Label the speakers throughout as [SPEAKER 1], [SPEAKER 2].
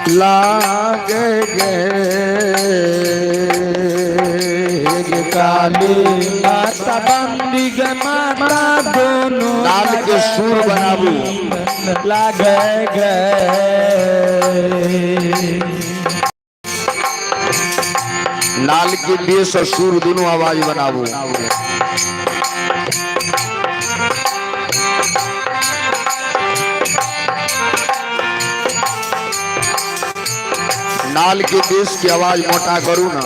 [SPEAKER 1] लाग काली माता बंदी गे माता दोनों
[SPEAKER 2] नाल के सुर बनाबू
[SPEAKER 1] लाग
[SPEAKER 2] नाल के बेस और सुर दोनों आवाज बनाबू। नाल के बेस की आवाज मोटा करू ना।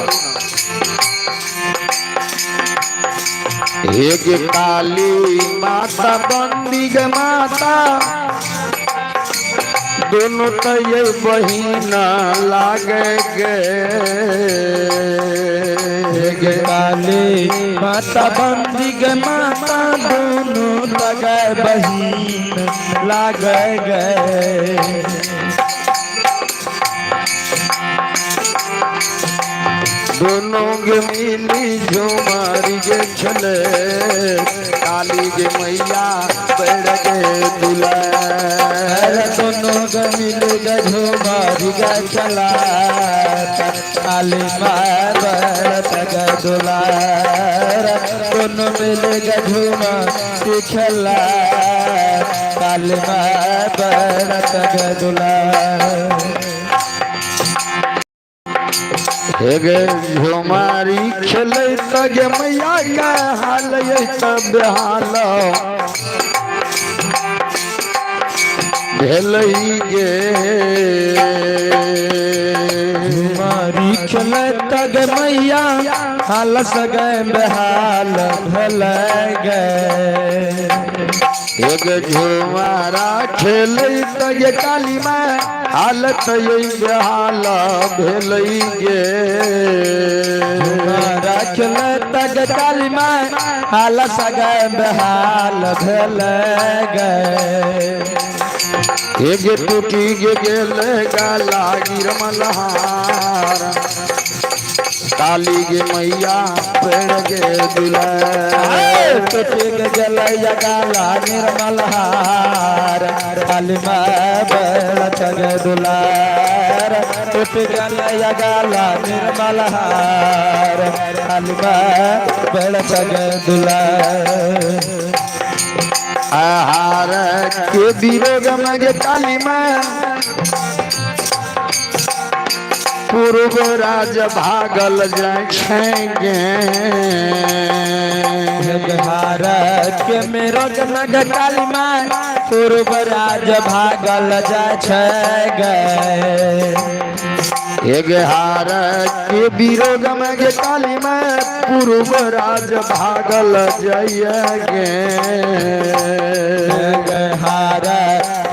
[SPEAKER 1] हे गे काली माता बंदी गे माता दोनों तो ये बहिना लागे गे काली माता बंदी गे माता दोनों लगे बहिन लागे दोनों गे मिली जो मारी गे चले काली गे मैया बैठ गे दुलार दोनों गे मिली गे जो मारी गे चला काली माँ बैठ गे दुलार दोनों मिली गे जो मारी चला काली माँ बैठ गे दुलार। हे गे झुमारी खेले तगे मैया का हाल ये तब हाल भेलई गे झुमारी खेले तगे मैया हाल सगे बेहाल भेलै गे एक झुमारा खेले तगे काली माँ हालत बेहाल भेलई गे झुमारा खेले तगे काली माँ हाल सगे बेहाल भेलै गे गे टूटी गे गेले गाला गिर मल्हार काली गे मैया पेड़ गे दुलार टूटी गे गलैया गाला निर्मल हार काली माँ पेड़ गे दुलार टूटी गलैया गाला निर्मल हार काली माँ पेड़ गे दुलार आहार के विरोध में गे काली माँ पूर्व राज भागल जाएंगे भारत के मेरो जनक काली माँ पूर्व राज भागल जाएंगे हार के विरोध में गे काली माँ पूर्व राज भागल जाइएगे हार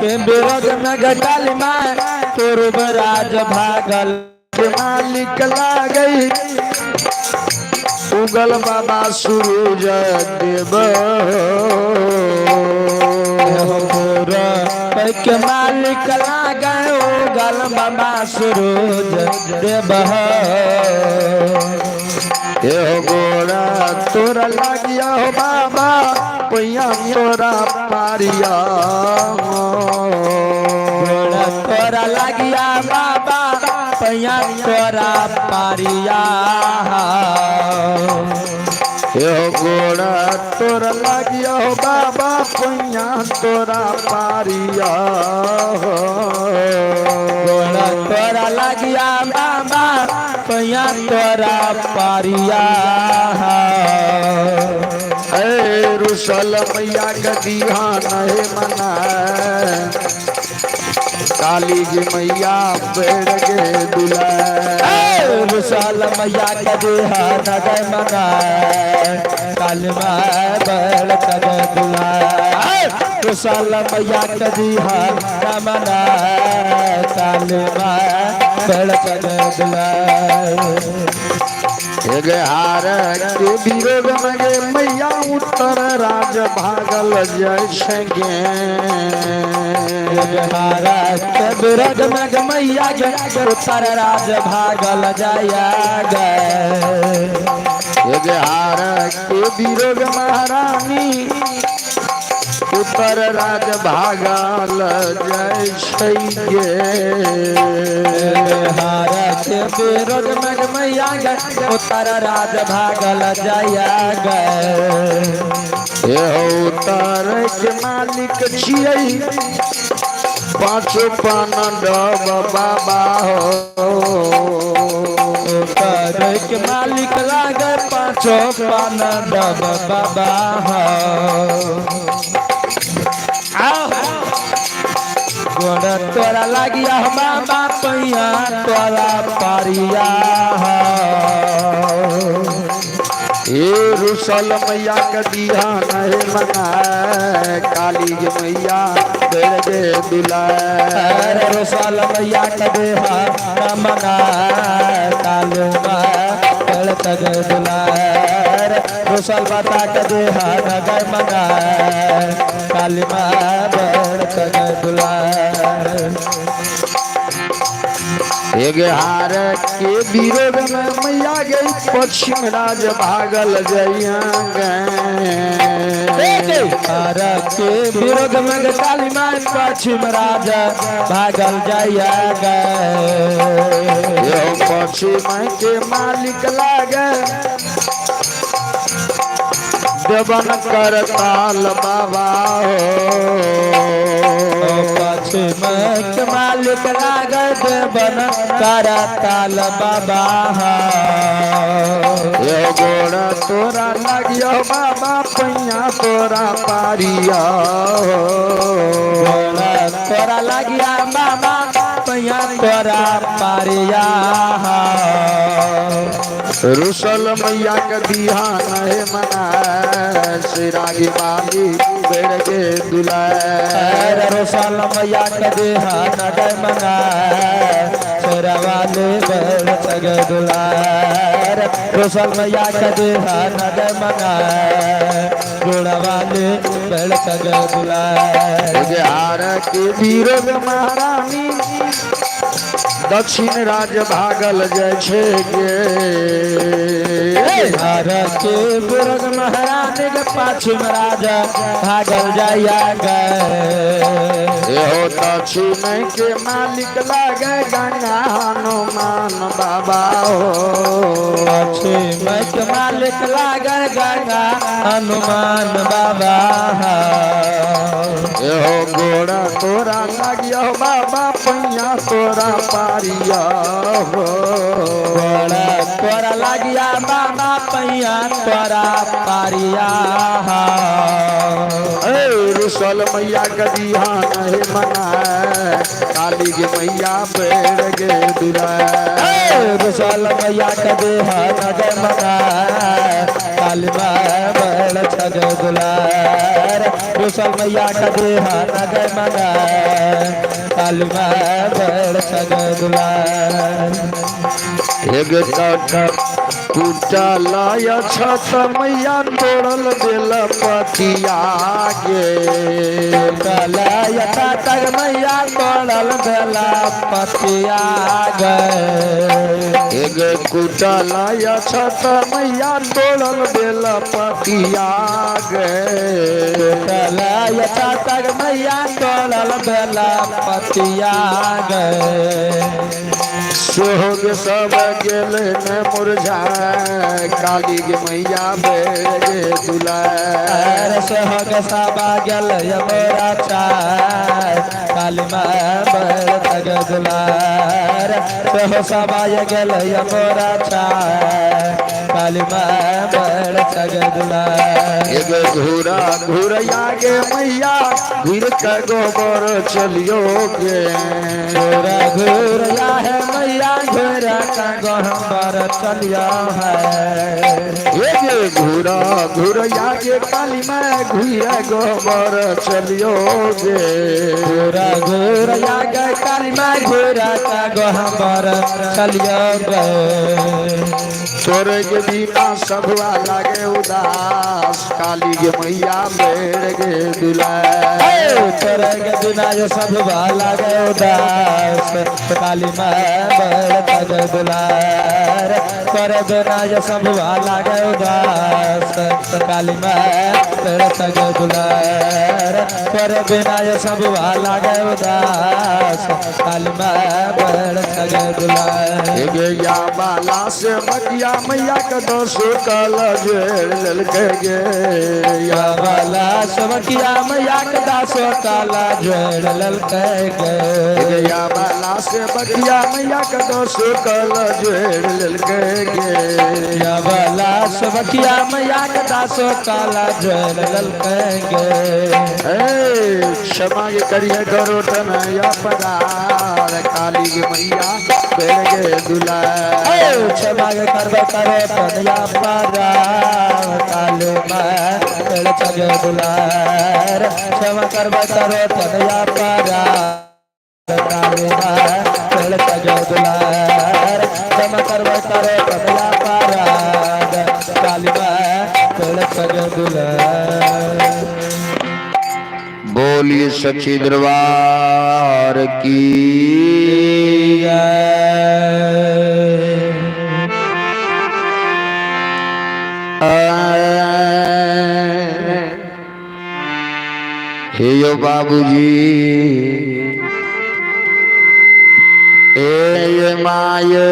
[SPEAKER 1] के विरोध में गे काली माँ पूर्व राज भागल मालिक लागई उगल बाबा सूरज देव के मालिक लागई उगल बाबा सूरज देव गोरा तोरा लागिया हो बाबा पैया तोरा पारिया तोरा लागिया बाबा पैया तोरा पारिया गोड़ा तोरा लागिया हो बाबा पैया तोरा पारिया गोड़ा तोरा लागिया बाबा पैया तोरा पारिया रुसल मैया गदिया नहीं मना काली जी मैया पेड़ गे दुलार रुसल मैया गदिया नगर मना काली माँ पेड़ गे दुलार रुसल मैया गदिया मना काली माँ पेड़ गे दुलार हार के विरोध में गे मैया उत्तर राज भागल जाएंगे हार के विरोध में गे मैया उत्तर राज भागल जाएगा हार के विरोध महारानी
[SPEAKER 2] उत्तर राज भागल जय छैये
[SPEAKER 1] हार के विरोध में मैया गए उत्तर राज भागल जया गए
[SPEAKER 2] हे उत्तर के मालिक छियै पाँचो पान डब बाबा हो
[SPEAKER 1] उत्तर के मालिक लागे पाँचों पान डब बाबा गोड़ तोरा लागिया बाबा पैया तोरा पारिया
[SPEAKER 2] हे रुसल मैया के दिया नहीं मना काली के मैया बेड़ गे दुलार
[SPEAKER 1] रुसल मैया के देहा मना कालू बेड़ तगे दुलार रुसल बता के देहा नगर मना काली माँ बेड़ तगे दुलार
[SPEAKER 2] एक हार के विरोध में मैया गई पश्चिम राज भागल जइया गए
[SPEAKER 1] हार के विरोध में काली माँ पश्चिम राज भागल जइया गए
[SPEAKER 2] पश्चिम के मालिक लागे देवन कर ताल बाबा हो
[SPEAKER 1] पश्चिम के मालिक लागे देवन कर ताल बाबा
[SPEAKER 2] ये गोड़ तोरा लगियो बाबा पैया तोरा पारिया
[SPEAKER 1] गोड़ तोरा लगिया बाबा पैया तोरा पारिया
[SPEAKER 2] रुसल मैया के दिया नहीं मना सिरागी माली बेड़ के दुलार
[SPEAKER 1] रुसल मैया के दिया नहीं मना शेरवाले बेड़ तगे दुलार रुसल मैया के दिया नहीं मना गोड़वाले बेड़ तगे दुलार
[SPEAKER 2] हार के विरोध महारानी दक्षिण राज भागल जय छे गे
[SPEAKER 1] हार के विरोध महारानी के पश्चिम राजा भागल जाया गए
[SPEAKER 2] हो दक्षिण के मालिक लागे गंगा हनुमान बाबा हो
[SPEAKER 1] पश्चिम के मालिक लागे गंगा हनुमान बाबा
[SPEAKER 2] हो गोड़ा तोरा लागियो बाबा पैया तोरा पारिया हो
[SPEAKER 1] गोड़ा तोरा लागिया बाबा पैया तोरा पारिया
[SPEAKER 2] रुसल मैया गदिया नहीं मना काली के मैया बेड़ गे दुलार
[SPEAKER 1] रुसल मैया के देहा नगे मना काली माँ बेड़ छगे दुलार रुसल मैया के देहा नगे मना काली माँ बेड़ छगे दुलार
[SPEAKER 2] एक कुटल छत मैया तोड़ल दिल पतिया गे
[SPEAKER 1] कलयता तक मैया तोड़ल बेला पतिया गए
[SPEAKER 2] एक कुटल छत मैया तोड़ल दिल पतिया गे
[SPEAKER 1] कलयता तक मैया तोड़ल बेला पतिया गए
[SPEAKER 2] सोहग सब गेल न मुरझा काली के मैया बेड़ गे दुलार
[SPEAKER 1] सोहग सबा गेल मोरा चार काली माँ बेड़ तगे दुलार सोह सबा गेल मोरा चार काली माँ बेड़ तगे दुलार
[SPEAKER 2] एक घूरा घूरया गे मैया घूर के गोबर चलियो गे
[SPEAKER 1] घूरा घूरया है मैया घूरा का गोबर चलिया है
[SPEAKER 2] ये घूरा घूरया गे काली माँ घूर गोबर चलियो गे
[SPEAKER 1] घूरा घूरया गे काली माँ घूरा का गोबर चलिया गए
[SPEAKER 2] तोरे के बिना सभुआ लागे उदास काली के मैया बेड़ गे दुलार
[SPEAKER 1] तोरे के बिना जो सब लागे उदास काली माँ बेड़ बेड़ सगे दुलार करे बिना ये सब लागे उदास काली माँ बेड़ सगे दुलार करे बिना ये सब लागे उदास काली माँ बेड़ सगे दुलार
[SPEAKER 2] गे या बाला से मकिया मैया के दोसो कल जोड़ ललके गे
[SPEAKER 1] या बाला सबकिया मैया के दासो काला जोड़ ललके गे
[SPEAKER 2] या बाला से बकिया मैया के दोसो कल जोड़ ललके गे
[SPEAKER 1] या बाला सबकिया मैया के दासो काला जोड़ ललके गे
[SPEAKER 2] क्षमा के करिए करो तनया पदार काली के मैया बेड़ गे दुलार
[SPEAKER 1] क्षमा के करबे करे तनया पारा काली माँ बेड़ सगे दुलार क्षमा करबे करे तनया पारा काली माँ बेड़ सगे दुलार क्षमा करबे करे तनया पारा काली माँ बेड़ सगे दुलार
[SPEAKER 2] बोलिए सच्ची दरबार की हे यो बाबूजी ए माये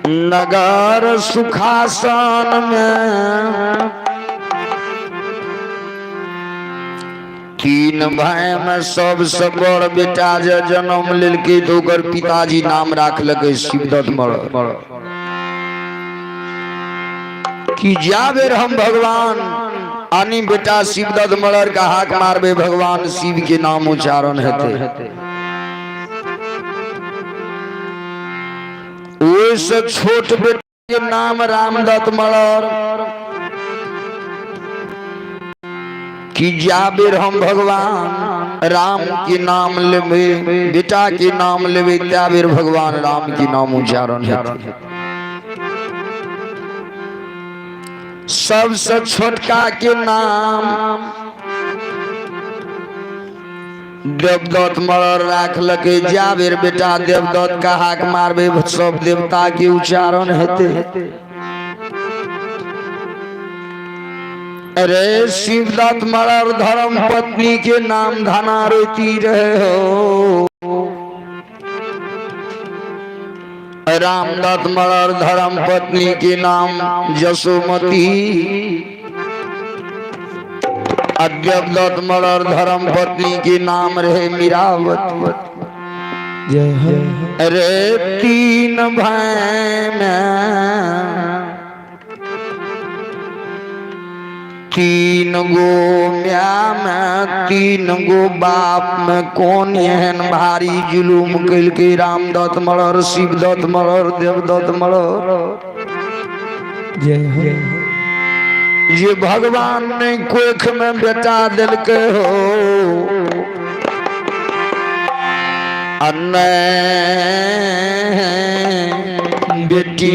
[SPEAKER 2] नगर सुखासन में तीन भाई में सबसे बड़ बेटा जे जन्म लेलकै तो ओकर पिताजी नाम राखलकै शिवदत्त मरर कि जा बेर हम भगवान आनी बेटा शिवदत्त मरर का हाक मारबे भगवान शिव के नाम उच्चारण हेते ओइसे छोट बेटा के नाम रामदत्त मरर कि जा बेर हम भगवान राम के नाम लेबे बेटा के नाम लेबे त्या बेर भगवान राम के नाम उच्चारण हेते सबसे छोटका के नाम देवदत्त मरर राखलकै जा बेर बेटा देवदत्त का हाक मारबे सब देवता के उच्चारण हेते अरे शिवदत्त मरर धर्म पत्नी के नाम धनारती रहे हो रामदत्त मरर धर्म पत्नी के नाम जसोमती देवदत्त मरर धर्म पत्नी के नाम रहे मीरावती अरे तीन भाई में तीन गो म्या में तीन गो बाप में कौन एहन भारी जुलूम कैलकै रामदत्त मरर शिवदत्त मरर देवदत्त मरर जे भगवान ने कोख में बेटा दिलके हो अन्ने बेटी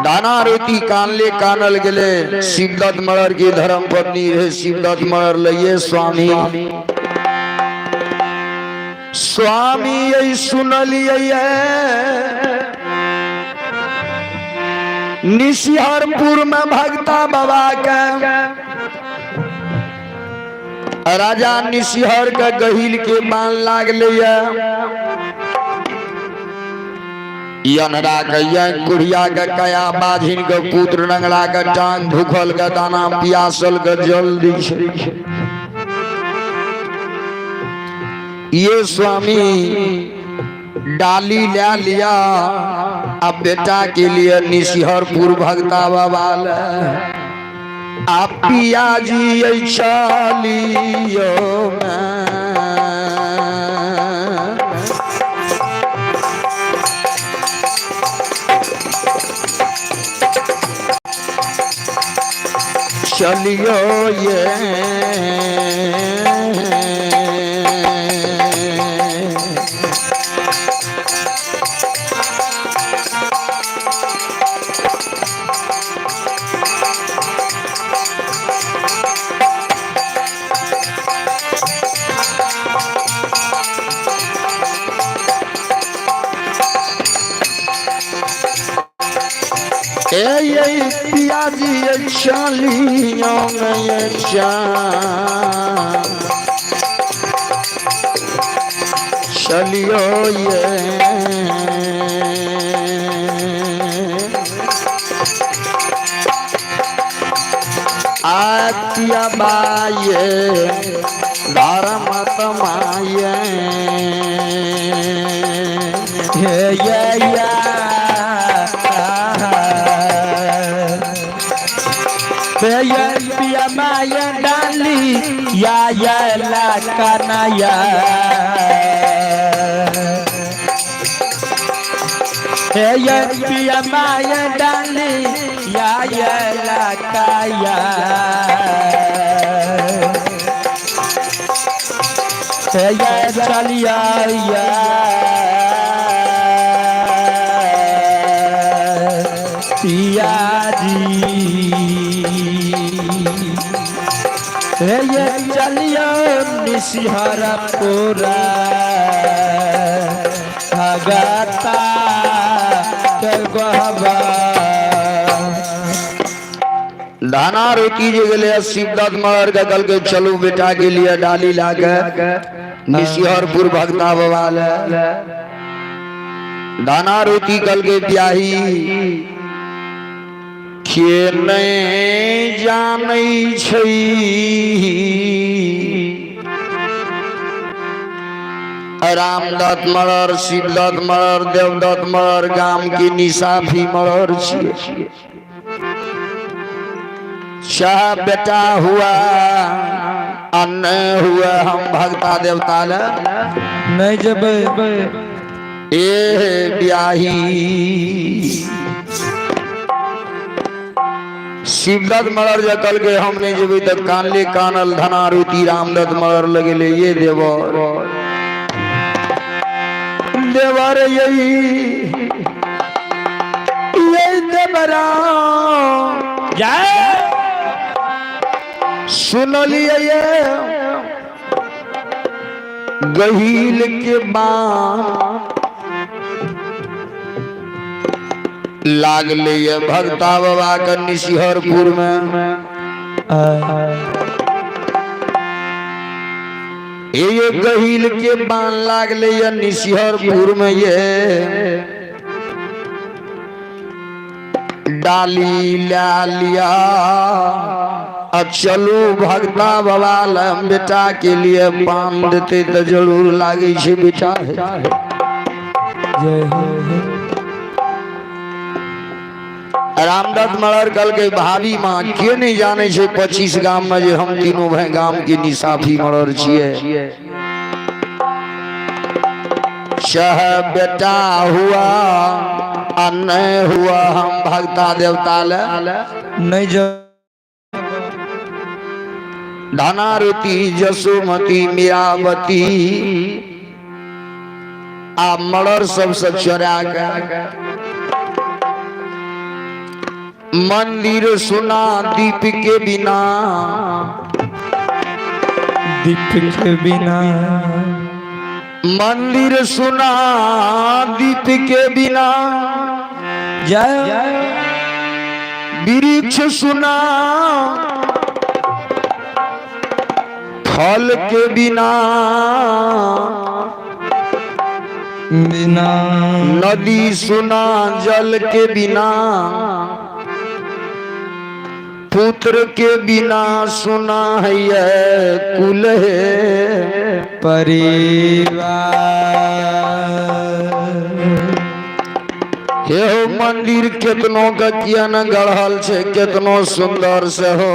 [SPEAKER 2] दाना रोटी कानले कानल गेले शिवदत्त मरर की धर्म पत्नी रहे शिवदत्त मरर लइए स्वामी स्वामी यही सुनलिए निशिहरपुर में भगता बाबा के राजा निशिहर के गहिल के बाण लागले यनरा के कुड़िया के कया बाझिन के पुत्र नंगड़ा के टांग भूखल के दाना पियासल के जल दी ये स्वामी डाली ले लिया अब बेटा के लिए निशिहरपुर भगता बाबा आप पिया जी चलियो चलियो ये ये पियाजी ये चालियों में ये चलियो ये आतिया बाये धर्म तमाये
[SPEAKER 1] या पिया माया डाली या ला कनाया पिया माया डाली या ला काया चलिया पिया ये चलियो निसिहरपुरा भगता के गहबा
[SPEAKER 2] दाना रोटी जे गेले शिवदत्त मर के कल के चलू बेटा के लिए डाली लाके निसिहरपुर भगता बाबा ले दाना रोटी कल के प्याही के नहीं जानै छै रामदत्त मरर शिवदत्त मरर देवदत्त मरर गाम की निसाफी मरर छियै शाह बेटा हुआ अन्न हुआ हम भगता देवता ले
[SPEAKER 1] नहीं जब
[SPEAKER 2] ए ब्याही शिवदत्त मरर जे कल के हम नहीं जेबे तक कानले कानल धना रोटी रामदत्त मरर लगे ले ये देवर देवर यही देवरा सुनलिए ये गहील के बात लागले ये भगता बाबा का निसिहरपुर में ये गहील के बाण लागले ये निसिहरपुर में ये डाली ला लिया अब चलू भगता बाबा लम बेटा के लिए पान देते तो जरूर लागे छे बेटा
[SPEAKER 1] जय हो
[SPEAKER 2] रामदत्त मरर कल के भाभी माँ के नहीं जाने छे 25 गाम में जे हम तीनों भाई गाम की निसाफी मरर छिए शह बेटा हुआ अन्न हुआ हम भगता देवता ले
[SPEAKER 1] नहीं जब
[SPEAKER 2] धनारुति जसुमती मीरावती आ मरर सबसे चोरा के मंदिर सुना दीप के बिना मंदिर सुना दीप के बिना
[SPEAKER 1] जय
[SPEAKER 2] वृक्ष सुना फल के बिना नदी सुना जल के बिना पुत्र के बिना सुना है ये कुल है
[SPEAKER 1] परिवार
[SPEAKER 2] हे हो मंदिर केतनो का किया न गढ़ल छे केतनो सुंदर से हो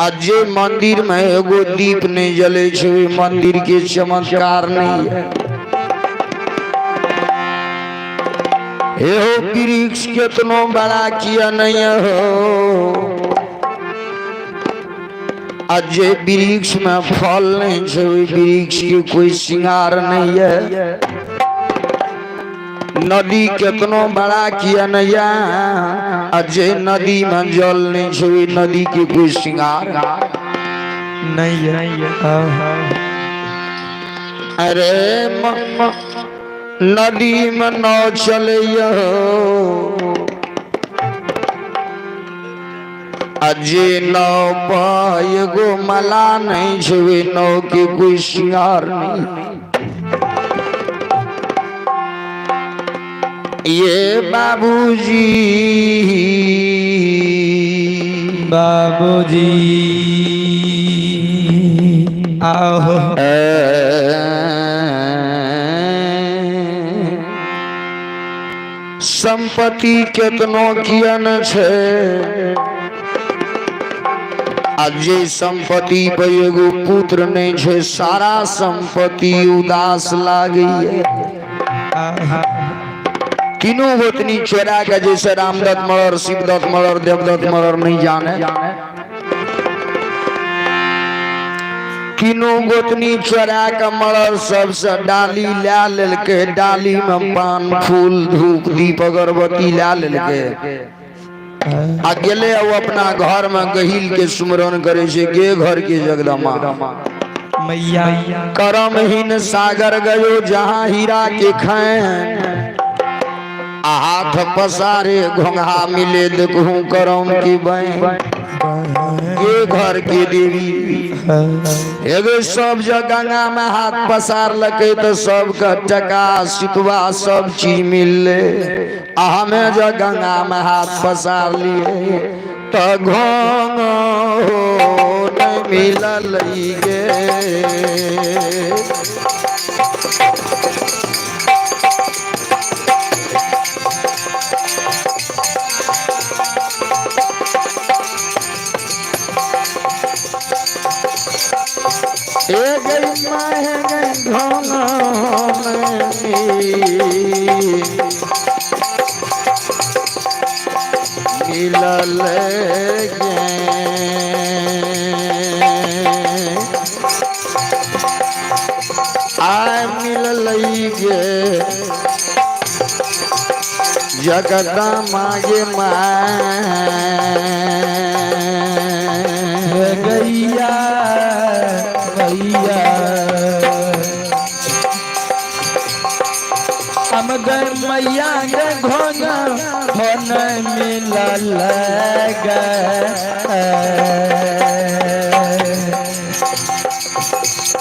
[SPEAKER 2] अजे मंदिर में एगो दीप नहीं जले छे मंदिर के चमत्कार नहीं है हे हो वृक्ष केतनो बड़ा किया नहीं हो अजे वृक्ष में फल नहीं छे वृक्ष के कोई श्रृंगार नहीं है नदी केतनो बड़ा किया नैया अजय नदी में जल नहीं छे नदी के कोई श्रृंगार
[SPEAKER 1] नहीं है
[SPEAKER 2] अरे नदी में नाव चले अजे नौ पाय गो मला नहीं छवे नौ के कोई सिंगार नहीं। ये बाबूजी
[SPEAKER 1] बाबूजी आओ
[SPEAKER 2] संपत्ति केतनो कियन छे अजे संपत्ति पे एगो पुत्र नहीं छे सारा संपत्ति उदास लागी है। तीनों गोतनी चोरा के जैसे रामदत्त मरर शिवदत्त मरर देवदत्त मरर नहीं जाने तीनों गोतनी चोरा के मरर सबसे डाली ला लेलके डाली में पान फूल धूप दीप अगरबत्ती ला लेलके आ गेले वो अपना घर में गहिल के सुमरन करे छे गे घर के जगदम्बा
[SPEAKER 1] मैया
[SPEAKER 2] करमहीन सागर गयो जहाँ हीरा के खैन हाथ पसारे घोंघा मिले देखूं करम की बहन ये घर के देवी एगो सब जग गंगा में हाथ पसार लगे तो सबका टका सितवा सब चीज मिले हमें जब गंगा में हाथ पसार लिए तो घोंघा नहीं मिलल गे। गई माहे गई घोंघा मिलल गे आय मिलल गे जगदम्बा गे
[SPEAKER 1] गैया गैया हम गए मैया गे घोंघा हो नहीं मिलल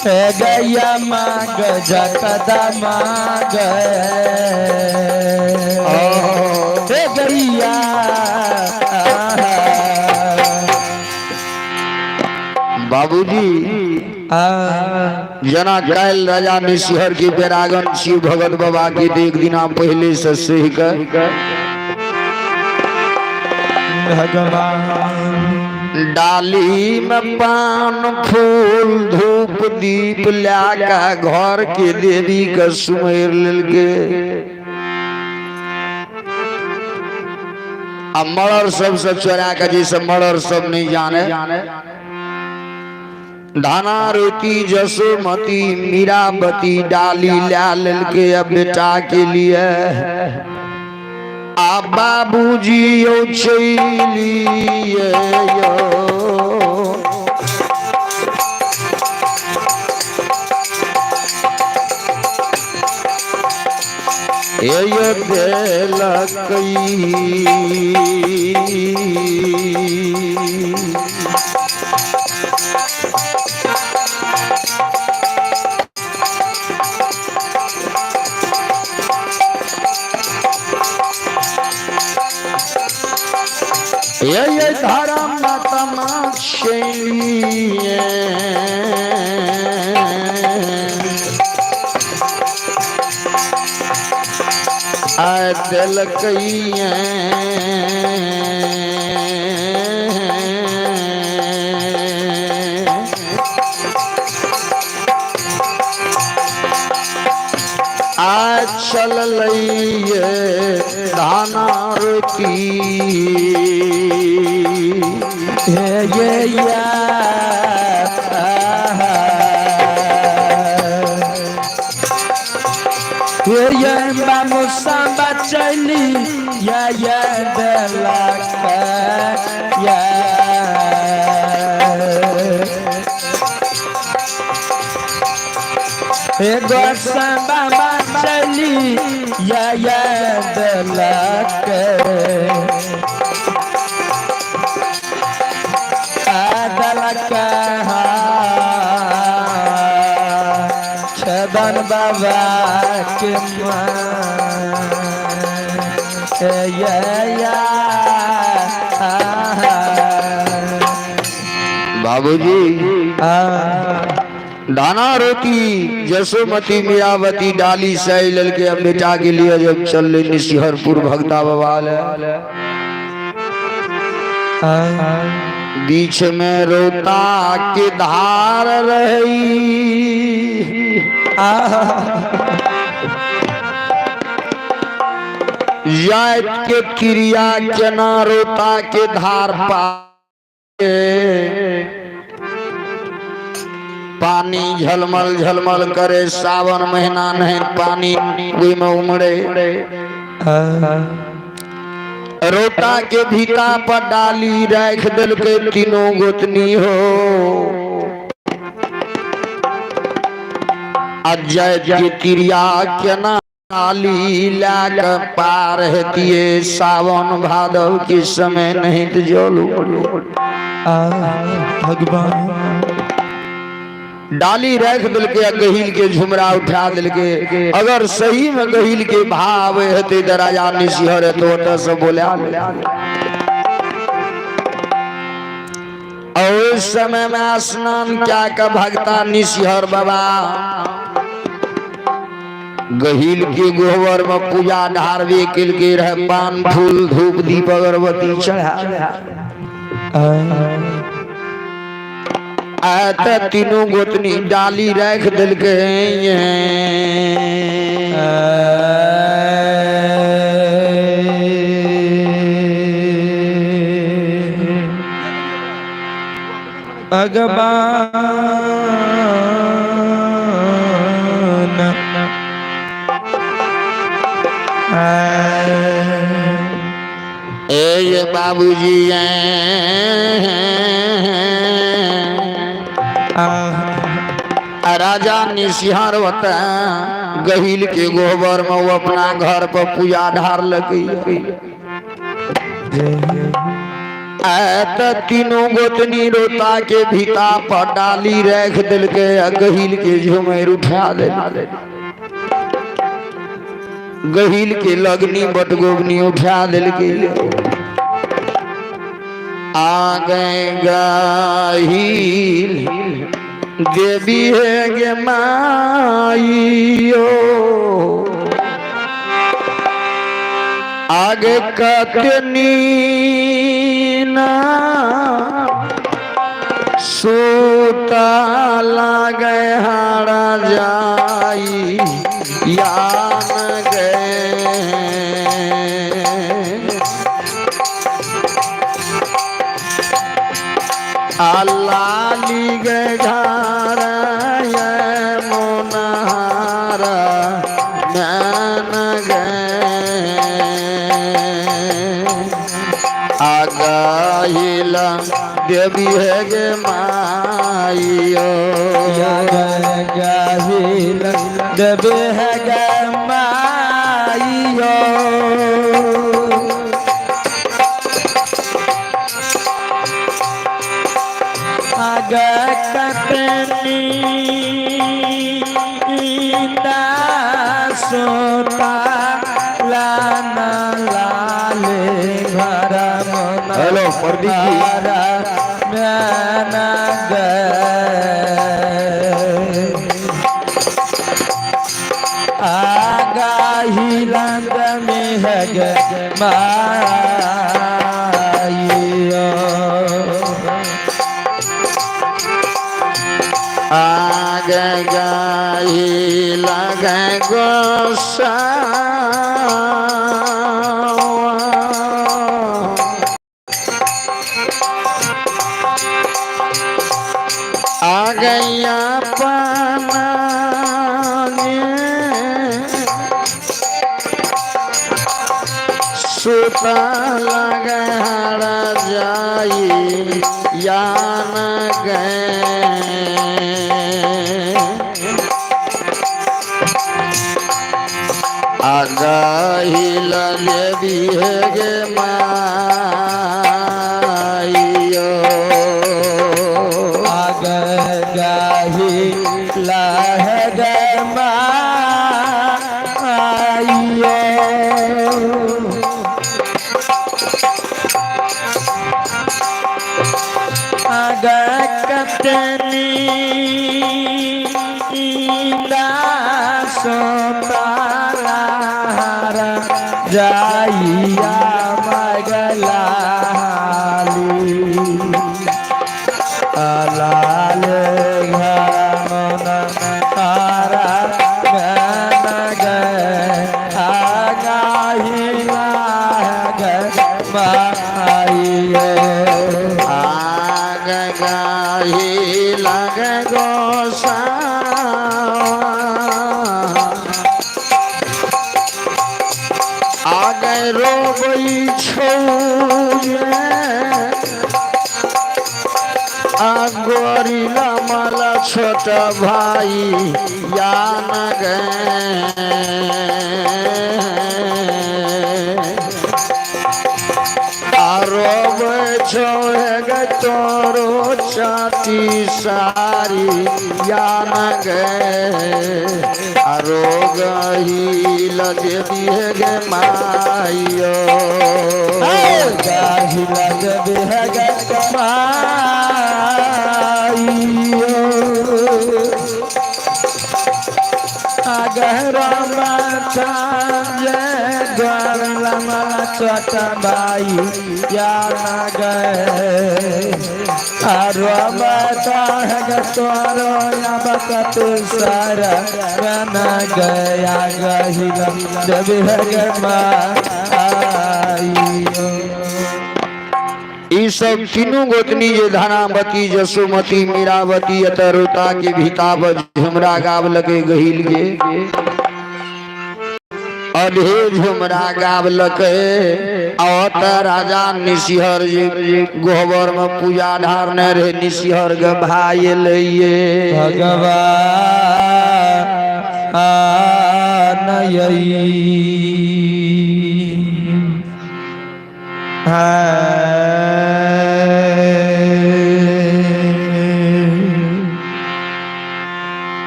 [SPEAKER 1] गैया मांग जगदम्बा गैया
[SPEAKER 2] बाबूजी जना काल राजा निशिहर के बेरागन शिव भगत बाबा के एक दिना पहले से सह
[SPEAKER 1] भगवान
[SPEAKER 2] डाली में पान फूल धूप दीप लाका घर के देवी का सुमेर लेलके अब मर्डर सबसे चोरा के जैसे मर्डर सब नहीं जाने धाना रोती जसोमती मीराबती डाली ला लेलके अब बेटा के लिए आ बाबूजी यो चलिए यो देलकई ये धर्म तमाशे आ दिलकइए आ चल लइए धाना रोटी
[SPEAKER 1] मुसंबा चली या दलक या एगो संबा चली या दलक कहा छदन बाबा के
[SPEAKER 2] बाबूजी दाना रोटी जसोमती मियावती डाली सैलल के अब बेटा के लिए जब चल रही निशिहरपुर भगता बवाल बीच में रोता के धार रही जात के क्रिया केना रोता के धार पा पानी झलमल झलमल करे सावन महीना नहीं पानी वही में उमड़े रोटा के भीता पर डाली रख दिल के तीनों गोतनी हो अजय के क्रिया केना डाली लाग पार हेतिए सावन भादव के समय नहीं तो जल
[SPEAKER 1] भगवान
[SPEAKER 2] डाली रख दिल के गहील के झुमरा उठा दिल के अगर सही में गहील के भाव हेते दराजा निशिहर तो से बोला और उस समय में स्नान क्या का भगता निशिहर बाबा गहील के गोबर में पूजा ढारवे किल के रह पान फूल धूप दीप अगरबत्ती चढ़ा आत तीनों गोतनी डाली रख दिल के
[SPEAKER 1] भगवान
[SPEAKER 2] ए बाबूजी राजा निशिहर होता गहील के गोबर में वो अपना घर पर पूजा ढार लगी तीनों गोतनी रोता के भीता पर डाली रख दिल के गहील के झुमेर उठा दे गहील के लगनी बटगोबनी उठा दिल के आ गए गहील देवी है गे माइयो आगे कतनी ना सूता लागे हारा जाई यान गए अल्लाह ली गए घर मोनहारा नैन गए आगाहिला देवी है गे माइयो
[SPEAKER 1] गाहिल देवी है गे माइयो कतनी सोता लाना लाले घर
[SPEAKER 2] हेलो प्रदीप
[SPEAKER 1] मैना आगा ही लंग में है गे
[SPEAKER 2] आगे गाई लगे गोसा आ गया पाना सुता लगे हरा जाई यान गए आगाहिल देवी है गे माइयो
[SPEAKER 1] आगे कतनी दास तारा जाइया मगलाली लाल घन तारा गन गए आगाहिला माइए
[SPEAKER 2] गाही लग गोसा आगे रोबई छौ गोरिला माला छोटा भाई या न रोब छोड़ तोरो चाटी सारी या न रोग ही लग दिए गे माइयो
[SPEAKER 1] गाही लग दिए गे माइयो अगर माता छोटा भाई या न गए बता है तोरो या बकत सारा न गया गहिला जब है माइयो
[SPEAKER 2] ई सब तीनों गोतनी जे धनावती जसोमती मीरावती अतरुता के भीताब झुमरा गाव लगे गहिल गे अधे झुमरा गाव लगे अवत राजा निसिहर गोबर में पूजा धारने रहे निसिहर ग भाई लइए
[SPEAKER 1] भगवान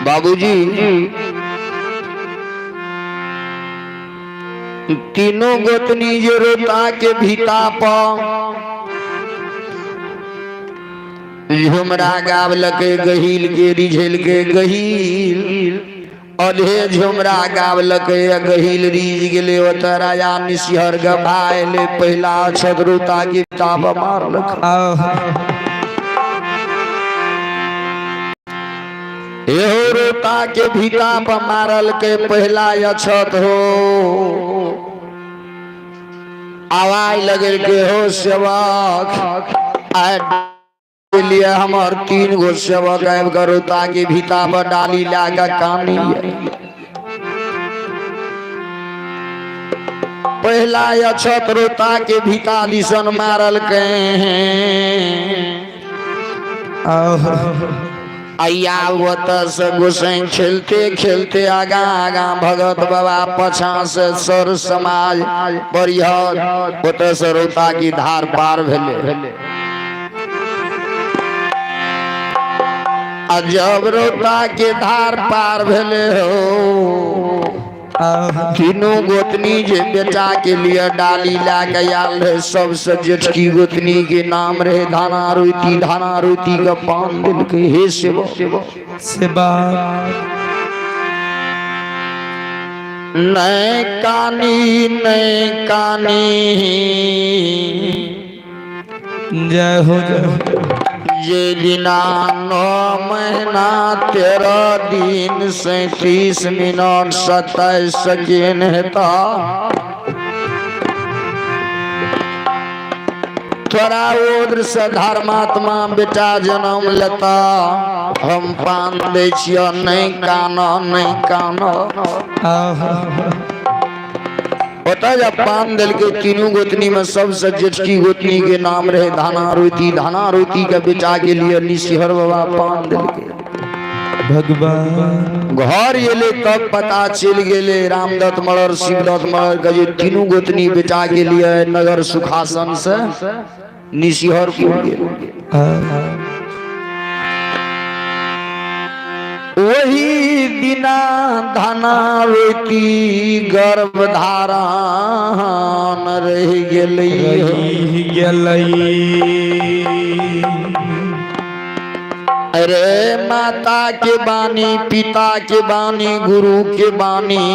[SPEAKER 2] बाबूजी तीनों गोतनी जे रोता के भीता पर झुमरा गावल के गहिल के रिझल के गहिल अधे झुमरा गावल के गहिल रीझ गेले ओत राजा निसिहर गभाइले पहला छदरुता के भीता पर मारलक एहो रोता के भीता पर मारल के पहला अछत हो आवाज लगल के हो सेवक लिए हमार 3 गो सेवक आब कर रोता के भीता पर डाली लागा कानी पहला अछत रोता के भीता दिसन मारल के आयावत से गोसाई खेलते खेलते आगा आगा भगत बाबा पछा से सर समाज परिहर ओत से रोता की धार पार भेले जब रोता के धार पार भेले हो तीनों गोतनी जे बेटा के लिए डाली लाके आल रहे सबसे जेठकी गोतनी के नाम रहे धाना रोती का पान दिल के हे सेवा नहीं कानी
[SPEAKER 1] जय हो
[SPEAKER 2] ये दिना 9 महीना 13 दिन 37 मिनट 27 सेकेंड हेता थोड़ा उद्र से धर्मात्मा बेटा जन्म लेता हम पान दे छियो नहीं कानो पता जब पान दिल के तीनों गोतनी में सबसे जेठकी गोतनी के नाम रहे धाना रोती का बेटा के लिए निसिहर बाबा पान दिल के
[SPEAKER 1] भगवान
[SPEAKER 2] घर एले तब पता चल गेले रामदत्त मलर शिवदत्त मलर का जो तीनों गोतनी बेटा के लिए नगर सुखासन से निसिहर को वही दिना धना रोती गर्भ धारण रह गेलै अरे माता के बानी, पिता के बानी, गुरु के बानी,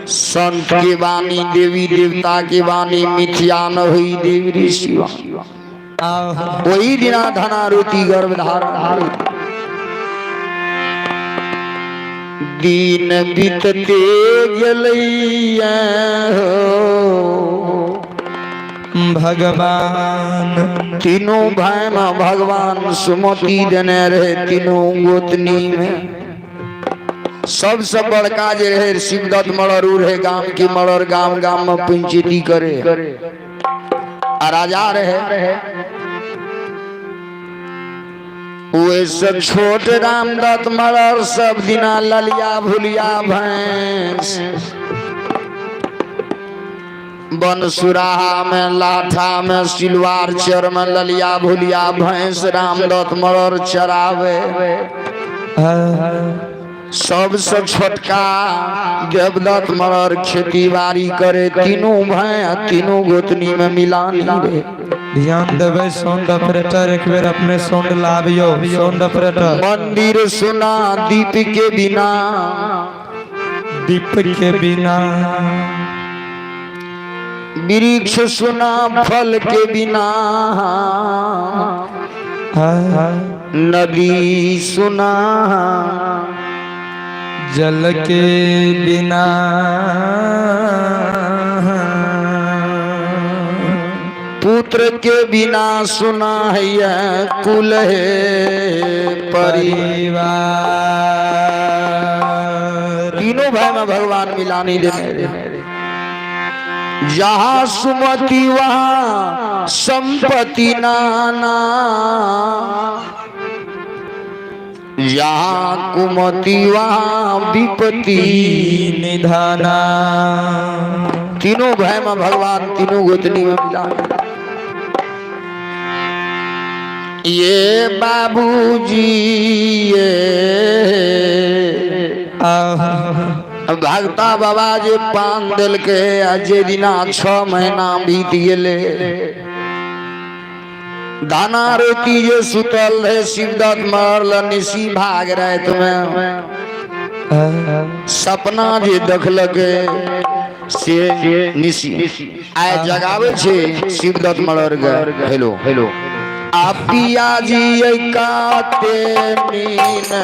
[SPEAKER 2] संत के बानी, देवी देवता के बानी, मिथ्या न हुई देवी ऋषि। वही दिना धनारुति गर्भ धारण। दिन बीतते गेलैया
[SPEAKER 1] भगवान
[SPEAKER 2] तीनों भाई में भगवान सुमति देने रहे तीनों गोतनी में। सबसे बड़का जे रहे शिवदत्त मड़रू रहे, गांव की मड़र गांव गांव में पंचायती करे आ राजा रहे। वैसे छोट रामदत्त मड़र सब दिना ललिया भुलिया भैंस, बनसुराहा में, लाठा में, सिलवार चर में ललिया भुलिया भैंस रामदत्त मड़र चरावे। सबसे छोटका देवदत्त मड़र खेती बाड़ी करे। तीनों भाई तीनों गोतनी में मिलानी रहे।
[SPEAKER 1] ध्यान देवे साउंड ऑपरेटर, एक बेर अपने साउंड लावियो साउंड ऑपरेटर।
[SPEAKER 2] मंदिर सुना दीप के बिना,
[SPEAKER 1] दीप के बिना,
[SPEAKER 2] वृक्ष सुना फल के बिना, नदी सुना
[SPEAKER 1] जल के बिना,
[SPEAKER 2] पुत्र के बिना सुना है यह कुल है परिवार। तीनों भाई में भगवान मिलानी देने। जहाँ सुमति वहाँ संपत्ति नाना, यहाँ कुमति वहाँ विपत्ति
[SPEAKER 1] निधाना।
[SPEAKER 2] तीनों भाई में भगवान तीनों गोतनी में मिला। ये बाबूजी ये भगता बाबा जे पान दिल के अजे दिना 6 महीना बीत गेले। दाना रोटी जे सुतल रहे शिवदत्त मरल निशी भाग रहे। तुम्हें सपना जे देखलके से निशी आय जगावे छे शिवदत्त मरल गए। हेलो हेलो आप पिया जी काते नीना,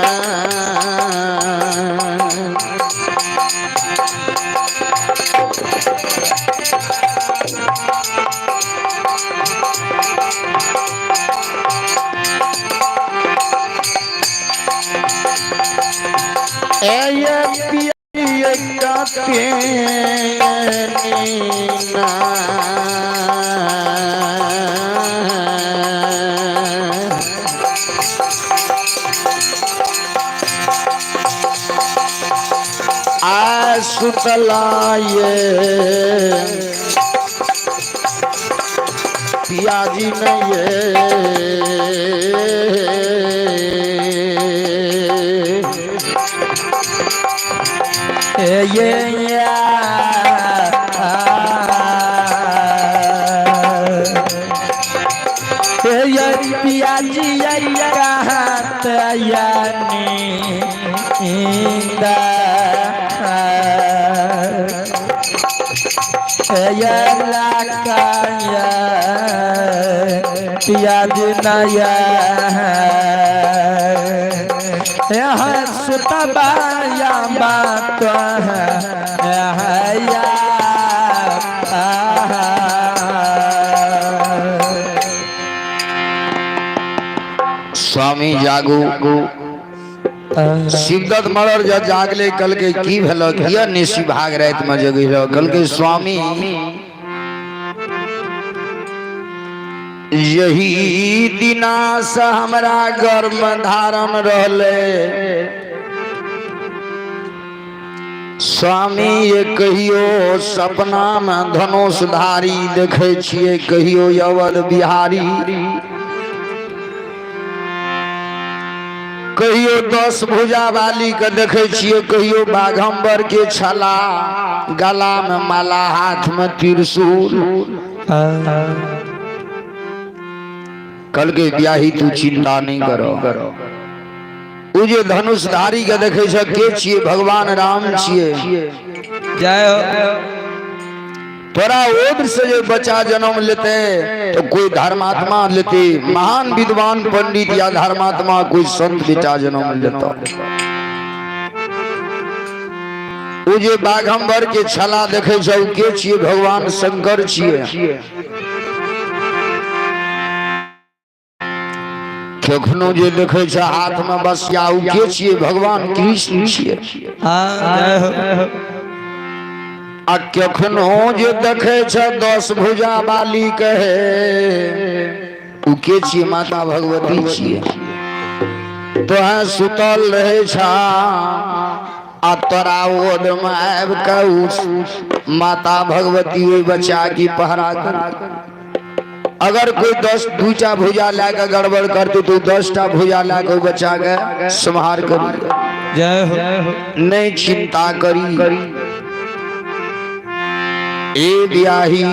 [SPEAKER 2] सुतला ये पिया जी ने ये
[SPEAKER 1] पिया जी पियाज नया सुतबाया बात
[SPEAKER 2] स्वामी जागू। शिवदत्त मरर जब जागले कल के की भेल किया निशी भाग रात में जगह कल के स्वामी यही दिना से हमरा गर्भ धारण रहले। स्वामी ये कहियो सपना में धनुषधारी देखे छिए, कहियो अवध बिहारी, कहियो 10 भुजा वाली के देखे छिए, कहियो बाघम्बर के छला, गला में माला, हाथ में त्रिशूल। कल के ब्याही तू चिंता नहीं करो। उ जे धनुषधारी के देखे छ के छिए भगवान राम छिए।
[SPEAKER 1] जय हो।
[SPEAKER 2] तोरा ओद्र से जो बच्चा जन्म लेते तो कोई धर्मात्मा लेते, महान विद्वान पंडित या धर्मात्मा कोई संत बेटा जन्म लेता। उ जे बाघंबर के छला देखे छ के छिए भगवान शंकर छिए। कखनो जे देखे छ हाथ में बसिया उ के छिए भगवान कृष्ण छिए।
[SPEAKER 1] जय हो।
[SPEAKER 2] आ कखनो जे देखे छ 10 भुजा वाली कहे उ के छिए माता भगवती छिए। तो है सुतल रहे छ आ तोरा ओद में आब के माता भगवती ओइ बच्चा की पहरा कर। अगर कोई 2टा भुजा लाके गड़बड़ करती तो 10टा भुजा लाके बच्चा के संहार करी।
[SPEAKER 1] जय हो।
[SPEAKER 2] नहीं चिंता करी ए ब्याही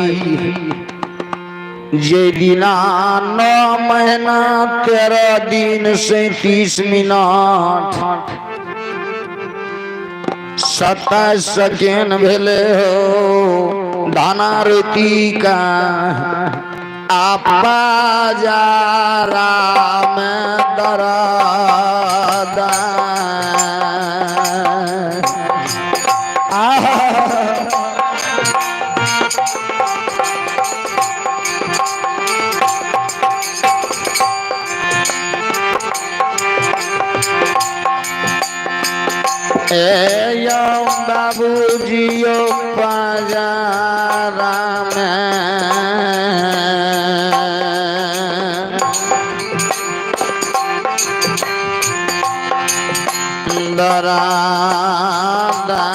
[SPEAKER 2] जे दिना 9 महीना 13 दिन 37 मिनट 27 सेकेंड भेले हो धानारती का आपा जारा में दर्द। ए बाबूजियो बाजारा में दरादा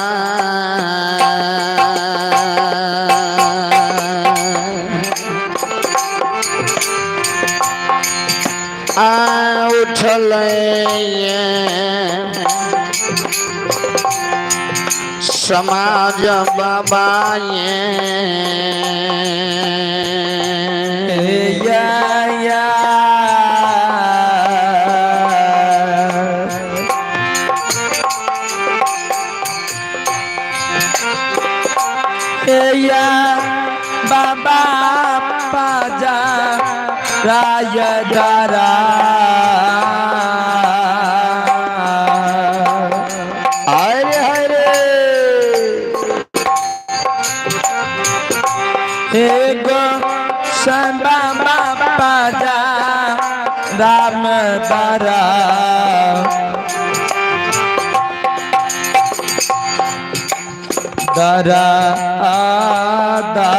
[SPEAKER 2] आ उठल समाज बाबाए
[SPEAKER 1] या बाबा पाजा राय दारा पाजा राम दारा दारा दा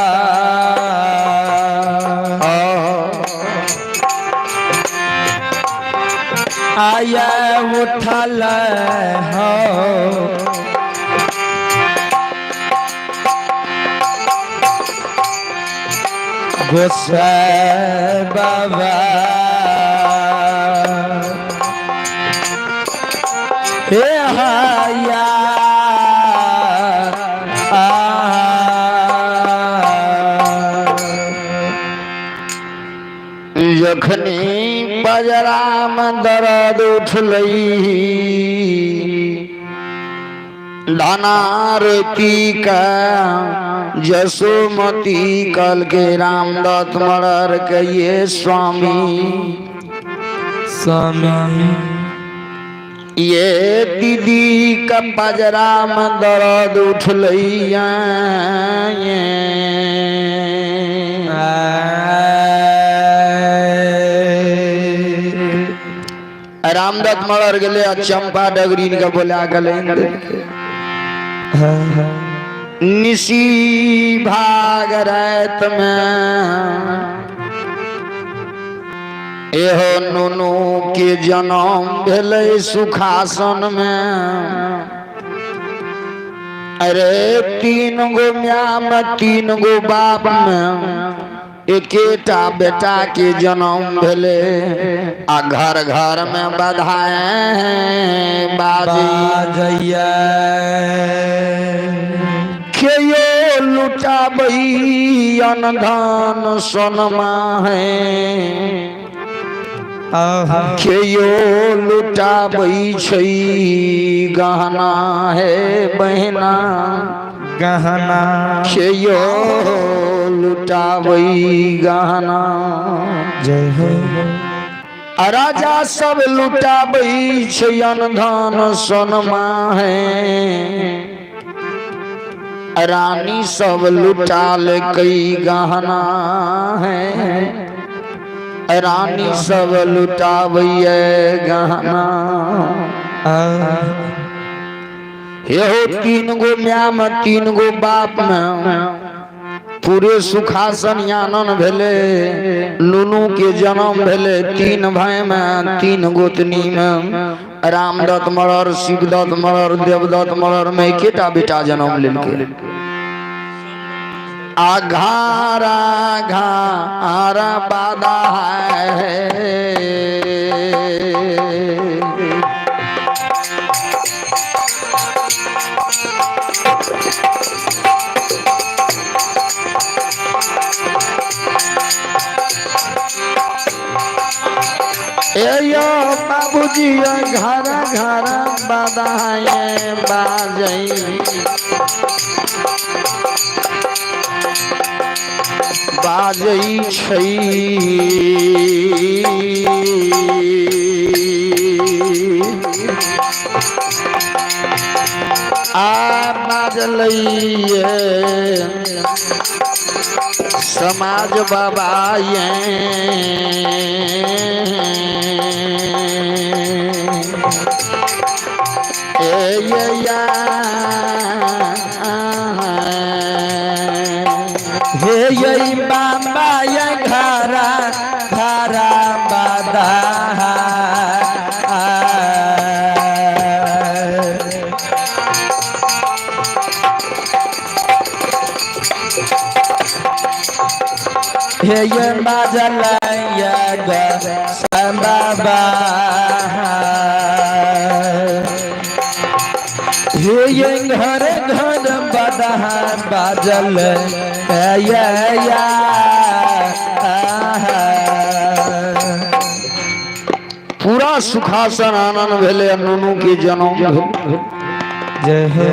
[SPEAKER 1] आया उठल हो गोसाई बाबा हे हाया
[SPEAKER 2] जखनी बजरा में दर्द उठलई धनारती का जसोमती कल के रामदत्त मरर के ये स्वामी ये दीदी का बजरा में दर्द उठलैया रामदत्त मरर गले चंपा डगरी का बोला गले निसी भाग रात में एहो नुनु के जन्म भेले सुखासन में। अरे 3 गो माँ में 3 गो बाप में एकेटा बेटा के जन्म भेले आ घर घर में बधाएं बाजैया खेयो लुटाबई अनधन सोनमा है के यो लुटाबै छै गहना है बहना
[SPEAKER 1] गहना
[SPEAKER 2] के यो लुटाबै गहना
[SPEAKER 1] जय हो
[SPEAKER 2] राजा सब लुटाबै छै अनधन सोनमा है रानी सब लुटाल कई गहना है रानी सब लुटाबै गहना हे हो तीन गो माय में तीन गो बाप में पूरे सुखासन यानन भेले नुनू के जन्म भेले तीन भाई में तीन गोतनी में रामदत्त मरर शिवदत्त मरर देवदत्त मरर में एकेटा बेटा जन्म लेलकै आघारा घारा बादा है यो बाबूजी घरा घरा बधाई बाजई बाजई छै आ बाजलैये समाज बाबा ये
[SPEAKER 1] हे यही बाबा ये घरा घरा बादा हे ये बाजल ये बाबा हे ये घर घर बदा बाजल या
[SPEAKER 2] पूरा सुखासन आनंद भेले नुनू के जन्म
[SPEAKER 1] जय हो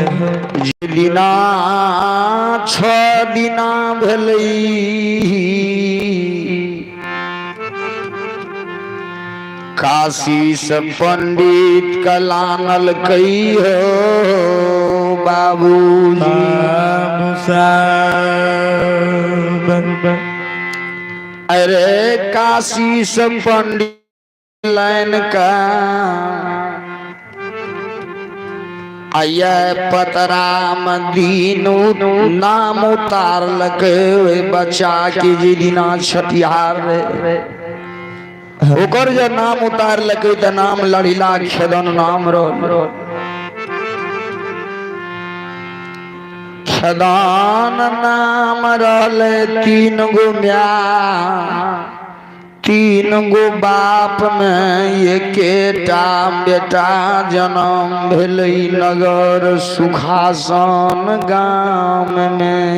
[SPEAKER 2] जे दिना 6 दिना भेलै काशी से पंडित कलानल कई हो बाबूजी अरे काशी से पंडित लाइन का आया पतरा मदीनो नाम उतार लगे बच्चा के जे दिना छठिहार रे ओकर जो नाम उतार लगे त नाम लड़िला खेदन नाम रो खेदन नाम रहले तीन गो म्या तीन गो बाप में एकेटा बेटा जन्म भेलै नगर सुखासन गाम में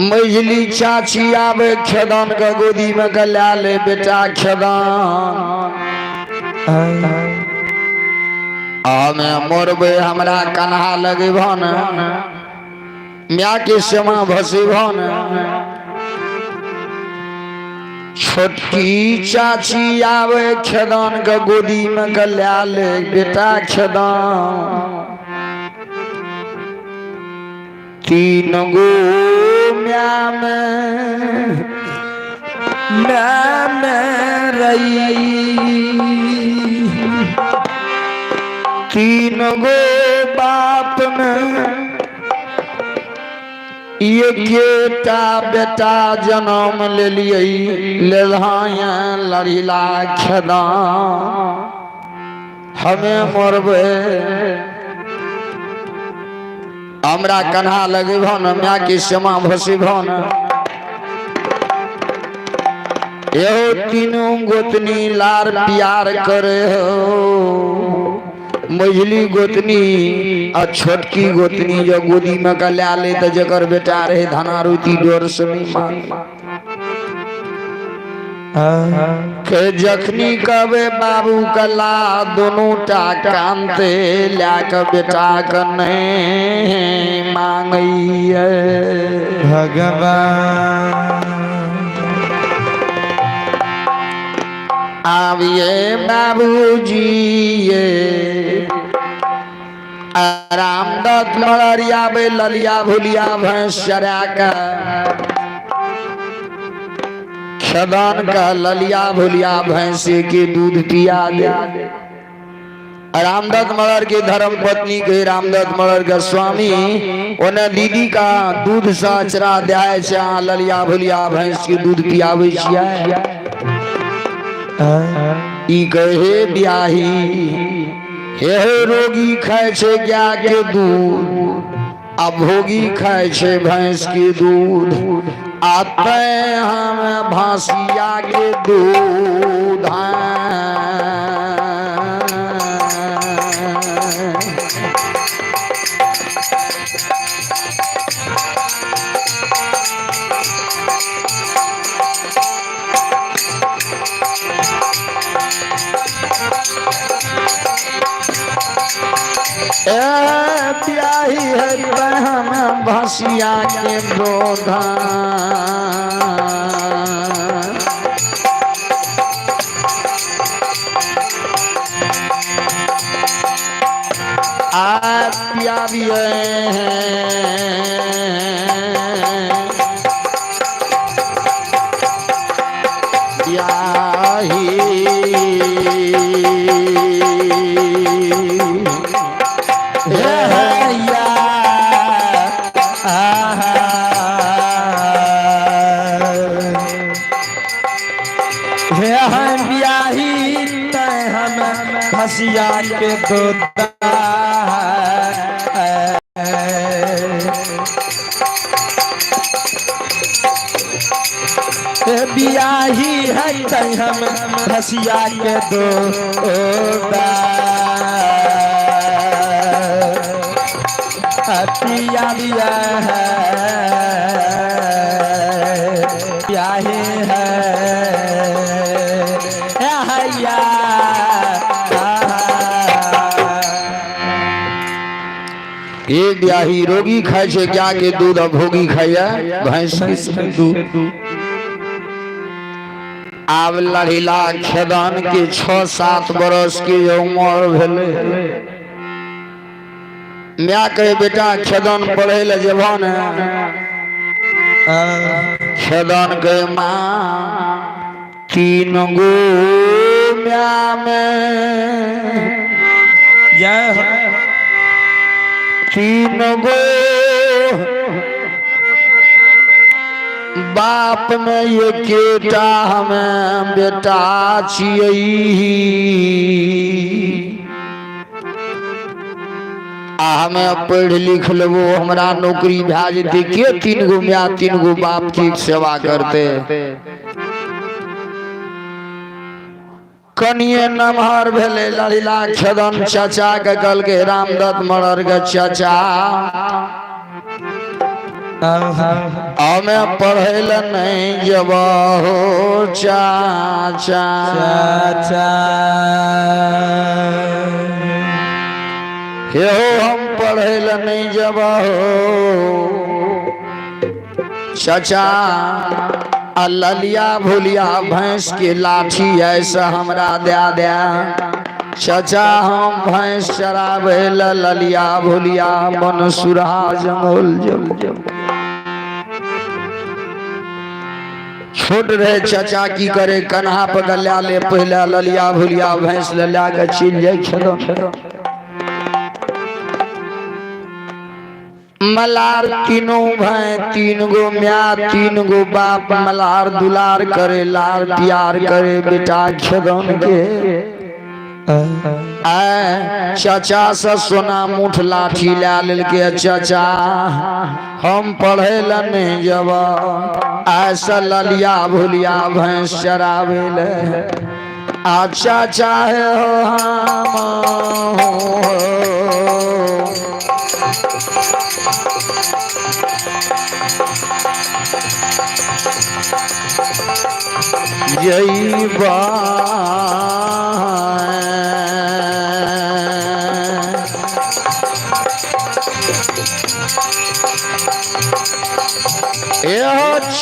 [SPEAKER 2] मझली चाची आवे खेदन के गोदी में गला ले बेटा खेदन आमे मोरबे हमरा कन्हा लगे भन म्या के सेवा भसे भन छोटकी चाची आवे खेदन के गोदी में गला ले बेटा खेदन तीन गो म्या में रही तीन गो बाप में एकेटा बेटा जन्म ले लिए लड़िला खेदा हमें मरबे हमरा कन्हा लगे भन म्या की सेवा भसी भन एहो तीनों गोतनी लार प्यार करे हो मझली गोतनी और छोटकी गोतनी जो गोदी में का ल्या ले तो जकर बेटा रहे धनारुति डोर से नहीं मान के जखनी कबे बाबू कला दोनों टा कांते ल्या के बेटा के नहीं मांगिए
[SPEAKER 1] भगवान
[SPEAKER 2] आविए बाबूजी ये रामदत्त मलरिया बे ललिया भुलिया भैंस चरा का खदान का ललिया भुलिया भैंस के दूध पिया दे। रामदत्त मलर के धर्म पत्नी के रामदत्त मलर का स्वामी उन्हें दीदी का दूध सा चरा दिया से ललिया भुलिया भैंस के दूध पियावे छिया। ई कहे ब्याही हे रोगी खाए छे क्या के दूध अब भोगी खाए छे भैंस के दूध आते हम भासिया के दूध ब्याही है बहन भासिया के बोधा प्या भी
[SPEAKER 1] हसिया के दूध बियाही है हम हसिया के दूध पिया बिया है ब्याही है
[SPEAKER 2] एक ब्याही रोगी खाए छे क्या के दूध और भोगी खाया भैंस के दूध। आब लड़ीला खेदान के 6-7 बरस के उम्र भेले मैं कहे बेटा खेदान पढ़े ले जवान खेदान के माँ 3 गो म्या में 3 गो बाप में ये केटा हमें बेटा छियै हमें पढ़ लिख लेबो हमरा नौकरी भा जेते के 3 गो म्या 3 गो बाप की सेवा करते कनिए नमहर भेले लड़ीला खेदन चाचा के कल के रामदत्त मलर के चाचा हमें पढ़े ल नहीं जब हो चाचा हे हो हम पढ़े ल नहीं जब हो चाचा ललिया भुलिया भैंस के लाठी ऐसा हमरा दे चाचा हम भैंस चरावे ललिया भुलिया मन सुरहा जंगल जब छोट रहे चाचा की करे कन्हा पर गल्या ले पहले ललिया भुलिया भैंस ललिया के चिल जाए खेदो मलार तीनों भाई 3 गो म्या 3 गो बाप मलार दुलार करे लार प्यार करे बेटा खेदन के चाचा से सोना मुठ लाठी ले के चाचा हम पढ़े ल नहीं जब ऐसा ललिया भुलिया भैंस चरावे ले अच्छा चाहे हो हम हो जय बा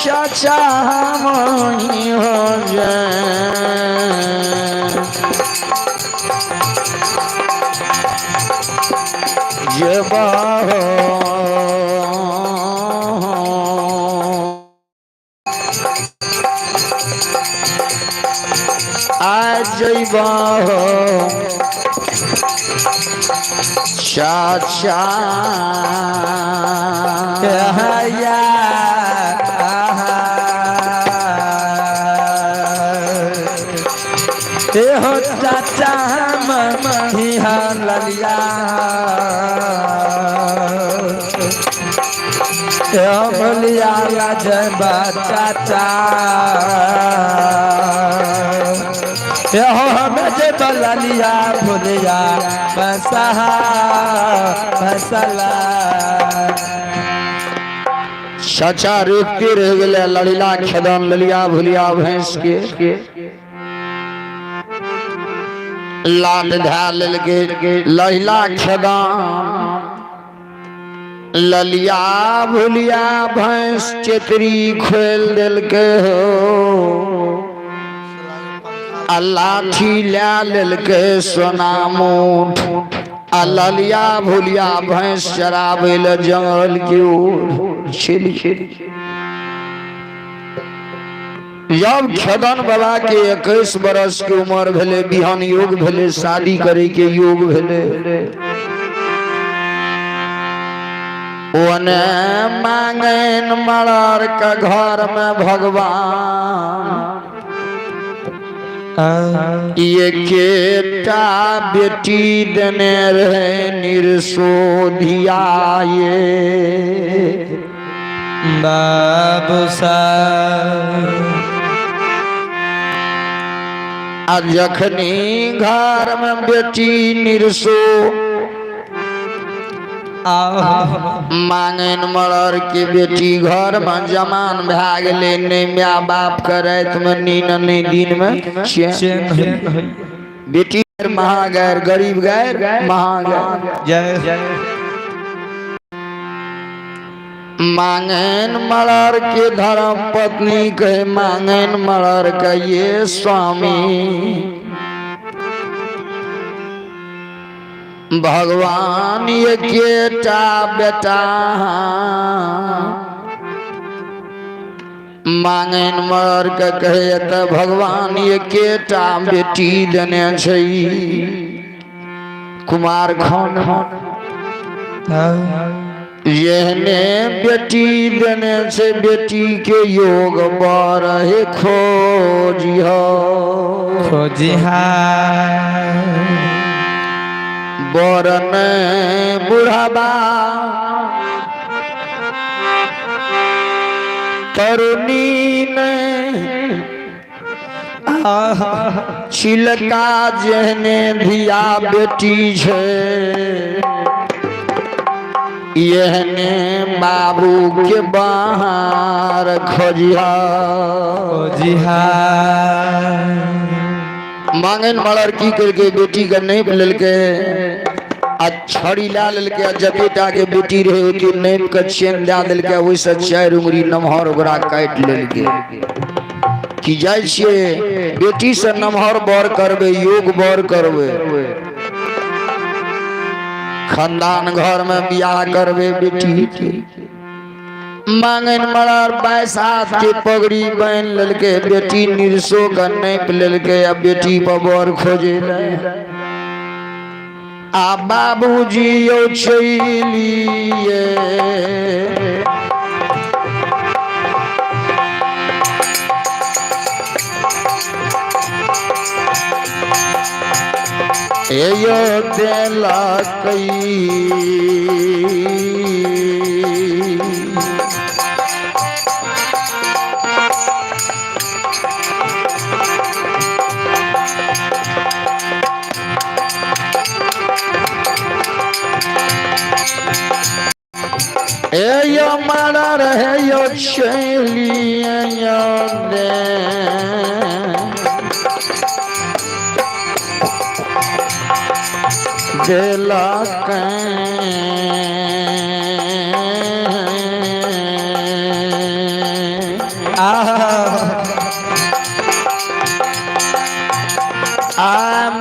[SPEAKER 2] चाचा हम ही हो जब आ जइबा चाचा
[SPEAKER 1] हो चाचा हम हिया ललिया भलिया जबा चाचा हो हमें जब ललिया भुलिया बसहा बसला
[SPEAKER 2] चाचा रुकते रह गए लड़िला खेदन ललिया भुलिया भैंस के लाट धा लेलके लहिला खेदान ललिया भुलिया भैंस चेतरी खोल देलके हो आ लाठी ला लेलके सोना मुठ आ ललिया भुलिया भैंस चराबे ले जंगल की ओर चली। जब खेदन बाबा के 21 बरस के उम्र भेले बिहान योग भेले शादी करे के योग भेले ओने मांगन मरार का घर में भगवान ये केटा बेटी देने रहे निरसोधिया ये
[SPEAKER 1] बाबू साहब
[SPEAKER 2] जखनी घर में बेटी निरसो मांगन मरर के बेटी घर में जमान भए गेले नहीं माँ बाप के रात में नींद नहीं दिन में बेटी महागैर गरीब गैर महागैर
[SPEAKER 1] जय
[SPEAKER 2] मांगन मरर के धर्म पत्नी कहे मांगन मरर का ये स्वामी भगवान ये केटा बेटा मांगन मरर का कहे तो भगवान ये केटा बेटी देने छै कुमार खान यहने बेटी देने से बेटी के योग बरहे खोजिहा बरन बुढ़ाबा तरुणी ने छिलका जहने धिया बेटी छे यहने बाबू के बाहर खोजिहा मांगन मलर की करके बेटी का नहीं ललके छड़ी ला ललके जपेटा के बेटी रहे होती नहीं का चेन ला दिलके वैसे 4 उंगली नमहर ओकरा काट लेलके कि जाय छिए बेटी से नमहर बर करबे योग बर करबे खानदान घर में बियाह करबे बेटी के मांगन मरार 22 हाथ के पगड़ी बांध ललके बेटी निरसो का नहीं ललके अब बेटी पर बर खोजे आ बाबूजी यो चलिए यो देला ए यो मारा रहे यो चलिया दे दिला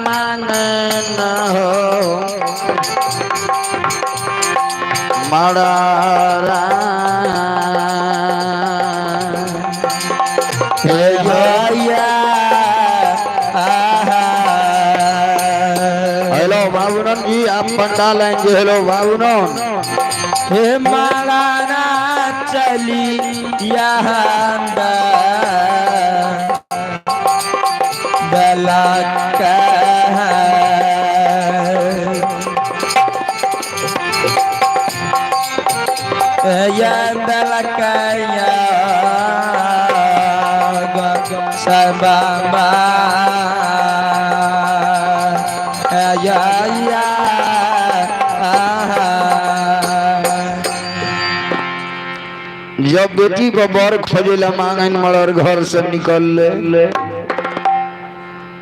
[SPEAKER 2] मन न हो मरा हेलो बाबूनन जी आप पंडाल आएंगे। हेलो बाबूनन
[SPEAKER 1] हे माला ना चली यहाँ दलक या दलक सबा
[SPEAKER 2] जब बेटी को बर खोजेला मांगन मलर घर से निकल ले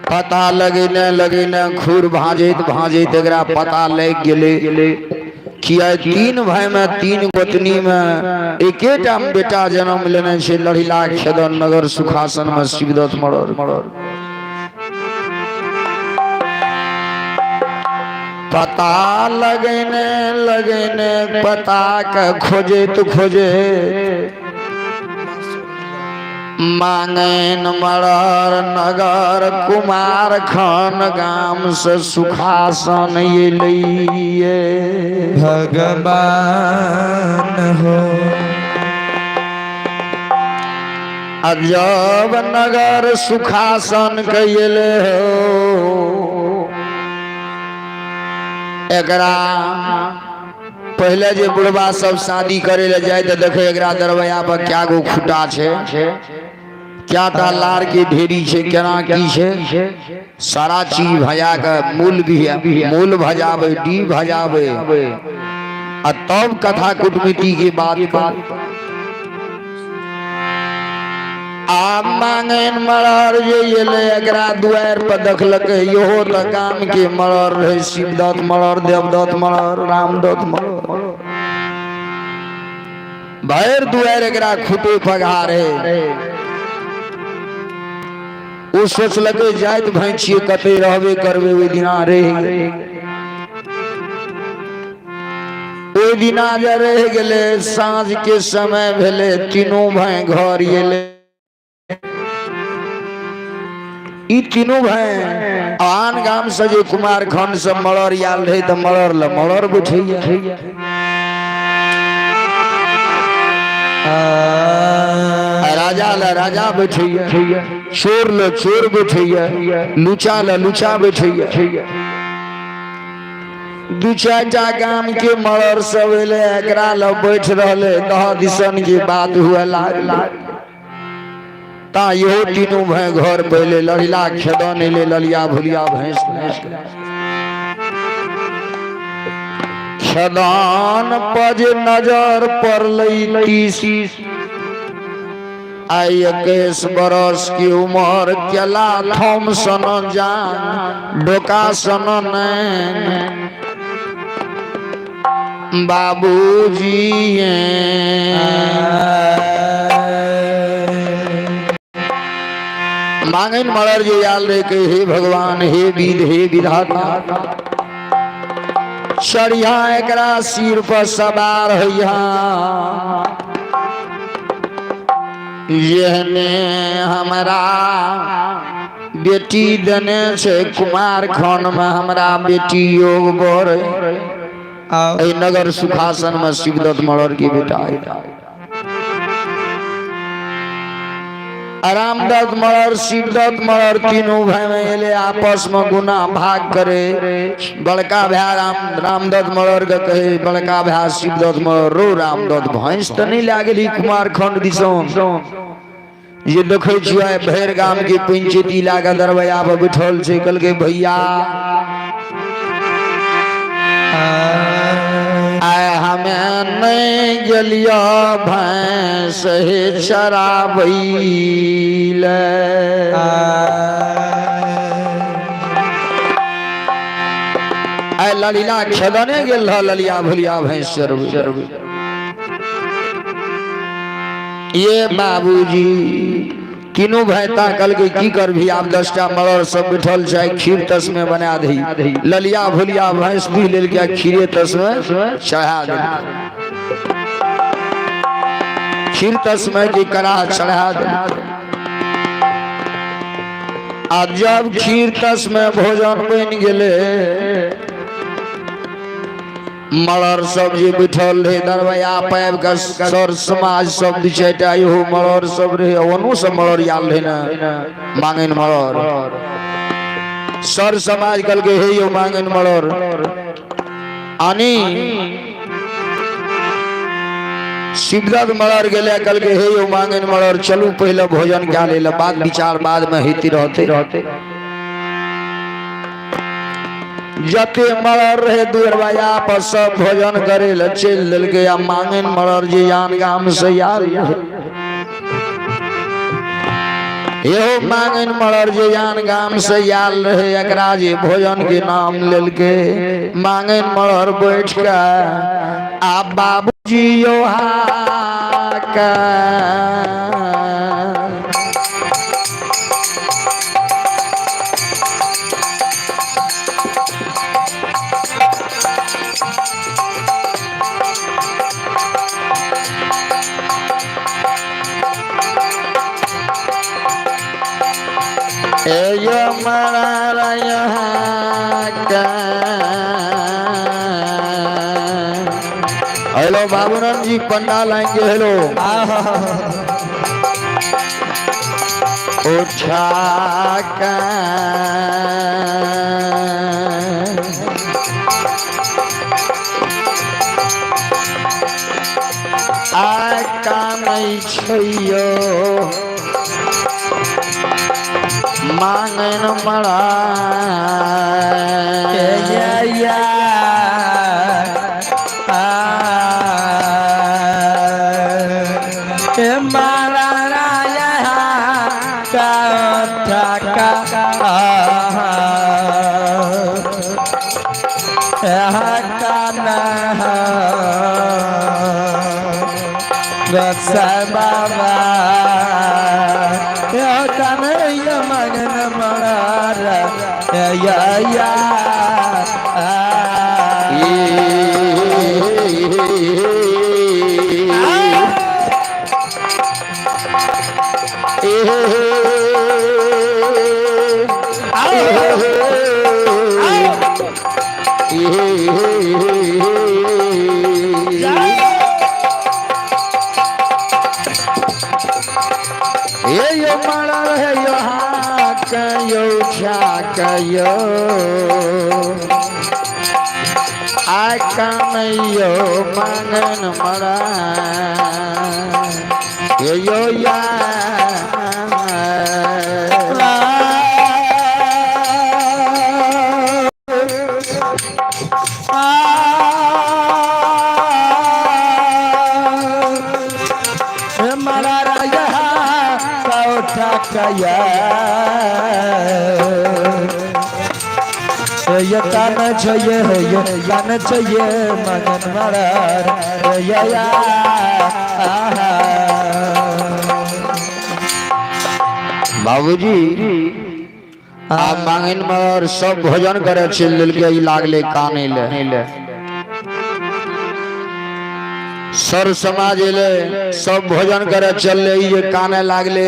[SPEAKER 2] पता लगे न खूर भाजत भाजत एकरा पता लग गेले किया तीन भाई में तीन गोतनी में एकेटा बेटा जन्म लेने से लड़िला खेदन नगर सुखासन में शिवदत्त मलर पता लगने पता का खोजे मांगन मलर नगर कुमार खान गाम से सुखासन ये लिए
[SPEAKER 1] भगवान हो।
[SPEAKER 2] अजब नगर सुखासन कैले हो एकरा पहले जे बुढ़वा सब शादी करे ले जाए तो देखे एकरा दरवाजा पर क्या गो खुटा छे क्या टा लार के ढेरी छे केना की छे सारा चीज भजा के मूल भी मूल भजावे डी भजावे आ तब कथा कुटमिति के बात आ मांगन मलर जे ले एकरा दुआर पर देखलक इहो त काम के मलर रहे शिवदत्त मलर देवदत्त मलर रामदत्त मलर भैर दुआर एकरा खुटे पगारे ओ सोचलक जाइत भैंसिए कते रहबे करबे ओइ दिना रे ओइ दिना जे रह गेले साँझ के समय भेले तीनों भाई घर एले ई तीनों भाई आन गाम से जे कुमार खंड से मलर आल रहे तो मलर ल मलर बैठैया राजा ल राजा बैठैया चोर ल चोर बैठैया लुचा ल लुचा बैठैया दू चार गाम के मलर सब एले एकरा ल बैठ रहले दह दिसन की बात हुए लागला ता यो तीनों भाई घर पहले लड़िला खेदन ले ललिया भुलिया भैंस खेदान पज नजर पर तीसी आई 21 बरस की उम्र केला थम सन जान डोका सन बाबूजी मांगन मलर जे आल रे के हे भगवान हे विध हे विधाता चढ़िया एकरा सिर पर सवार हैया यहने हमरा बेटी देने से कुमार खान में हमरा बेटी योग बर नगर सुखासन में शिवदत्त मलर की बेटा रामदत्त मलर शिवदत्त मलर तीनों भाई में एले आपस में गुना भाग करे बड़का भाई रामदत्त मलर के कहे बड़का भाई शिवदत्त मलर रो रामदत्त भैंस तो नहीं लागली कुमार खंड दिसन ये देखे छुआ भैर गाम के पंचायती लागा दरवाजा पर बैठल छे कल के भैया आय हमें नहीं गेलियो भैंस हे चराबैल आय ललिया खेदने गेल रह ललिया भुलिया भैंस चरबै ये बाबूजी किनु भैता कल के की कर भी आप 10टा मरर सब बैठल चाहे खीर तस में बना दी ललिया भुलिया भैंस भी लेल के खीरे तस में चढ़ा दे खीर तस में की करा चढ़ा दे आज जब खीर तस में भोजन बन गेले मलर सब जे बैठल रहे दरवाजा पैब का सर समाज सब दिचैटा इहो मलर सब रहे ओनु सब मलर याल रहे ना मांगन मलर सर समाज कल के हे यो मांगन मलर आनी सिद्धत मलर गेले कल के हे यो मांगन मलर चलू पहले भोजन क्या ले बात विचार बाद में हिती रहते जते मरर रहे दरवाजा पर सब भोजन करे ल चल दिल के मांगन मरर जे यान गाम से यार यो मांगन मरर जे यान गाम से याल रहे एकरा जे भोजन के नाम लेल के मांगन मरर बैठ के आ बाबूजी यो हाका यो मरा हेलो बाबूराम जी पंडाल आएंगे हेलो उठा का आ कामै छैयो मांगन मरा
[SPEAKER 1] बाबा मगन मरा या यो मरा है यो हाथ यो छाक यो आ कामयो मांगन मरा यो या ये कान चाहिए मगन मरा या
[SPEAKER 2] बाबूजी आप मांगन मर सब भोजन करे चल दिल के लागले काने ले सर समाज ले सब भोजन करे चल ये काने लागले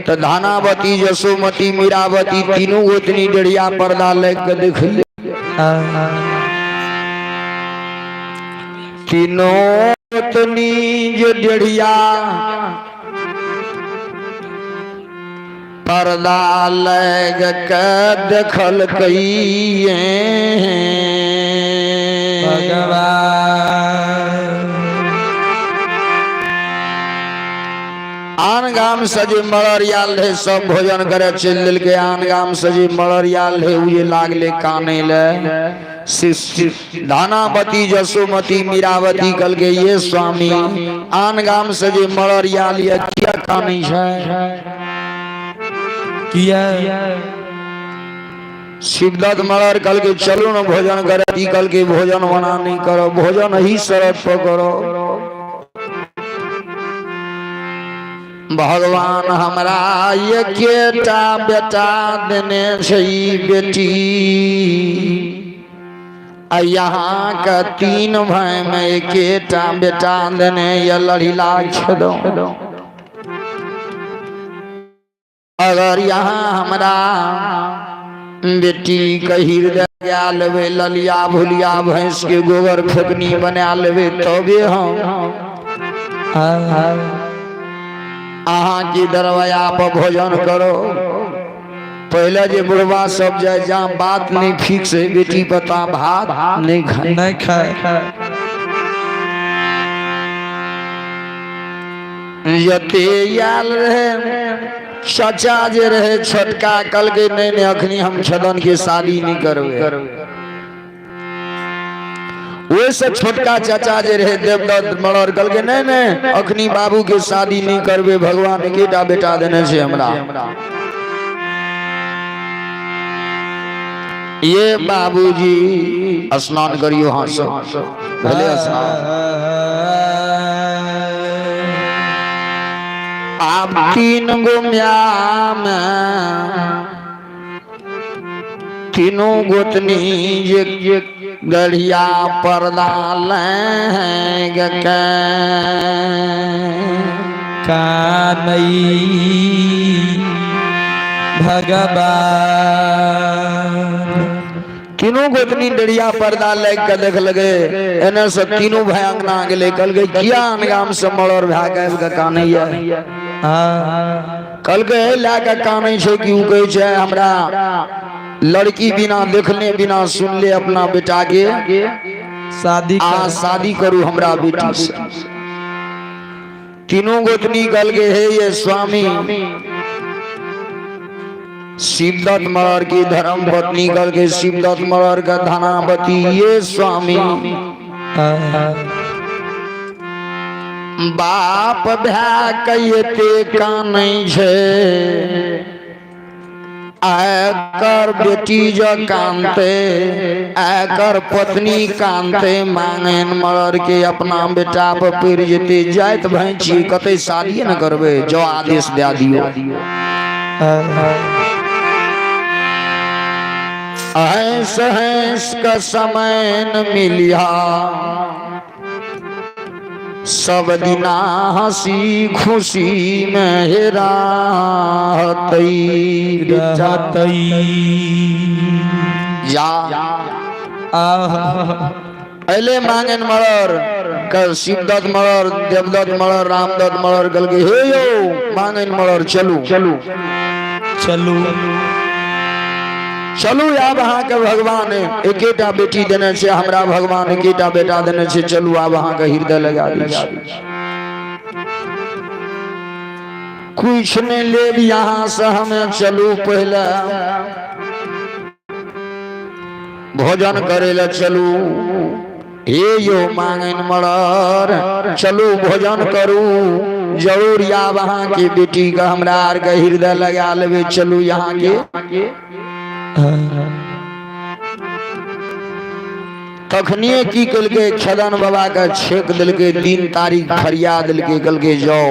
[SPEAKER 2] तो धानावती जसोमती मीरावती तीनों गोतनी डेढ़िया पर्दा लेके देख ले तीनों गोतनी जो डेढ़िया पर्दा लग के देखल कई
[SPEAKER 1] भगवान
[SPEAKER 2] आन गाम से जे मलरियाल रहे सब भोजन करे चल दिल के। आन गाम से जे मलरियाल रहे उजे लागले काने ले। धानावती जसोमती मीरावती कल के ये स्वामी आन गाम से जे मलरियाल ये किया काने छै
[SPEAKER 1] किया
[SPEAKER 2] शिवदत्त मलर कल के चलो न भोजन करे। कल के भोजन बना नहीं करो, भोजन ही शरत पर करो। भगवान हमरा ये केटा बेटा देने छै बेटी। यहाँ का 3 भाई में एकेटा बेटा देने ये लड़ीला छदो। अगर यहाँ हमरा बेटी के हृदय लगा लेवे, ललिया भुलिया भैंस के गोबर फेकनी बना लेवे तबे हम अहाँ की दरवाजा पर भोजन करो। पहले जे बुढ़वा सब जाए जहाँ बात नहीं फिक्स है, बेटी पता भात नहीं खाए। यते याल रहे चाचा जे रहे छोटका कल के नहीं अखनी हम छदन के शादी नहीं करवे। वैसे छोटका चाचा जे रहे देवदत्त मलर कल के नहीं अखनी बाबू के शादी नहीं करवे। भगवान एकेटा बेटा देने से हमरा। ये बाबूजी स्नान करियो। हाँ सब भले स्नान। आप 3 गो म्याम 3 गोतनी ये गढ़िया पर्दा लेंगे
[SPEAKER 1] कानई भगवान।
[SPEAKER 2] 3 गोतनी डरिया पर्दा लग के देख लगे। एने से 3 भाई अंगना गेले कल गए किया अनगाम से मलर भाग के कानैया। कल के ला के कानै छै कि उ कहै छै हमरा लड़की बिना देखने बिना सुनले अपना बेटा के शादी करू हमरा बेटी से। 3 गोतनी कल के हे ये स्वामी शिवदत्त मलर की धर्म पत्नी कल के शिवदत्त मलर का धनावती ये स्वामी बाप भाई कहते कानै छै। आकर बेटी जो कानते आकर पत्नी कानते मांगन मलर के अपना बेटा पर पड़ जेते। जाइत भैंची कते शादी न करबे जो आदेश दे दियो। ऐस हंस का समय न मिलिया सब दिना हंसी खुशी में हेरा जा पहले मांगन मलर कर शिवदत्त मलर देवदत्त मलर रामदत्त मलर कल के हे यो मांगन मलर चलू चलू
[SPEAKER 1] चलू
[SPEAKER 2] चलू आब अहाँ के भगवान एकेटा बेटी देने से हमरा भगवान एकेटा बेटा देने से चलू आब अहाँ के हृदय लगा दी। कुछ नहीं ले यहाँ से हमें चलू पहले भोजन करे ला चलू। हे यो मांगन मलर चलू भोजन करू जरूर या वहाँ की बेटी का हमरा आर के हृदय लगा लेवे। चलू यहाँ के तखनिए की कल के छदन बाबा का छेक दिल के 3 तारीख फरिया दिल के कल के जाओ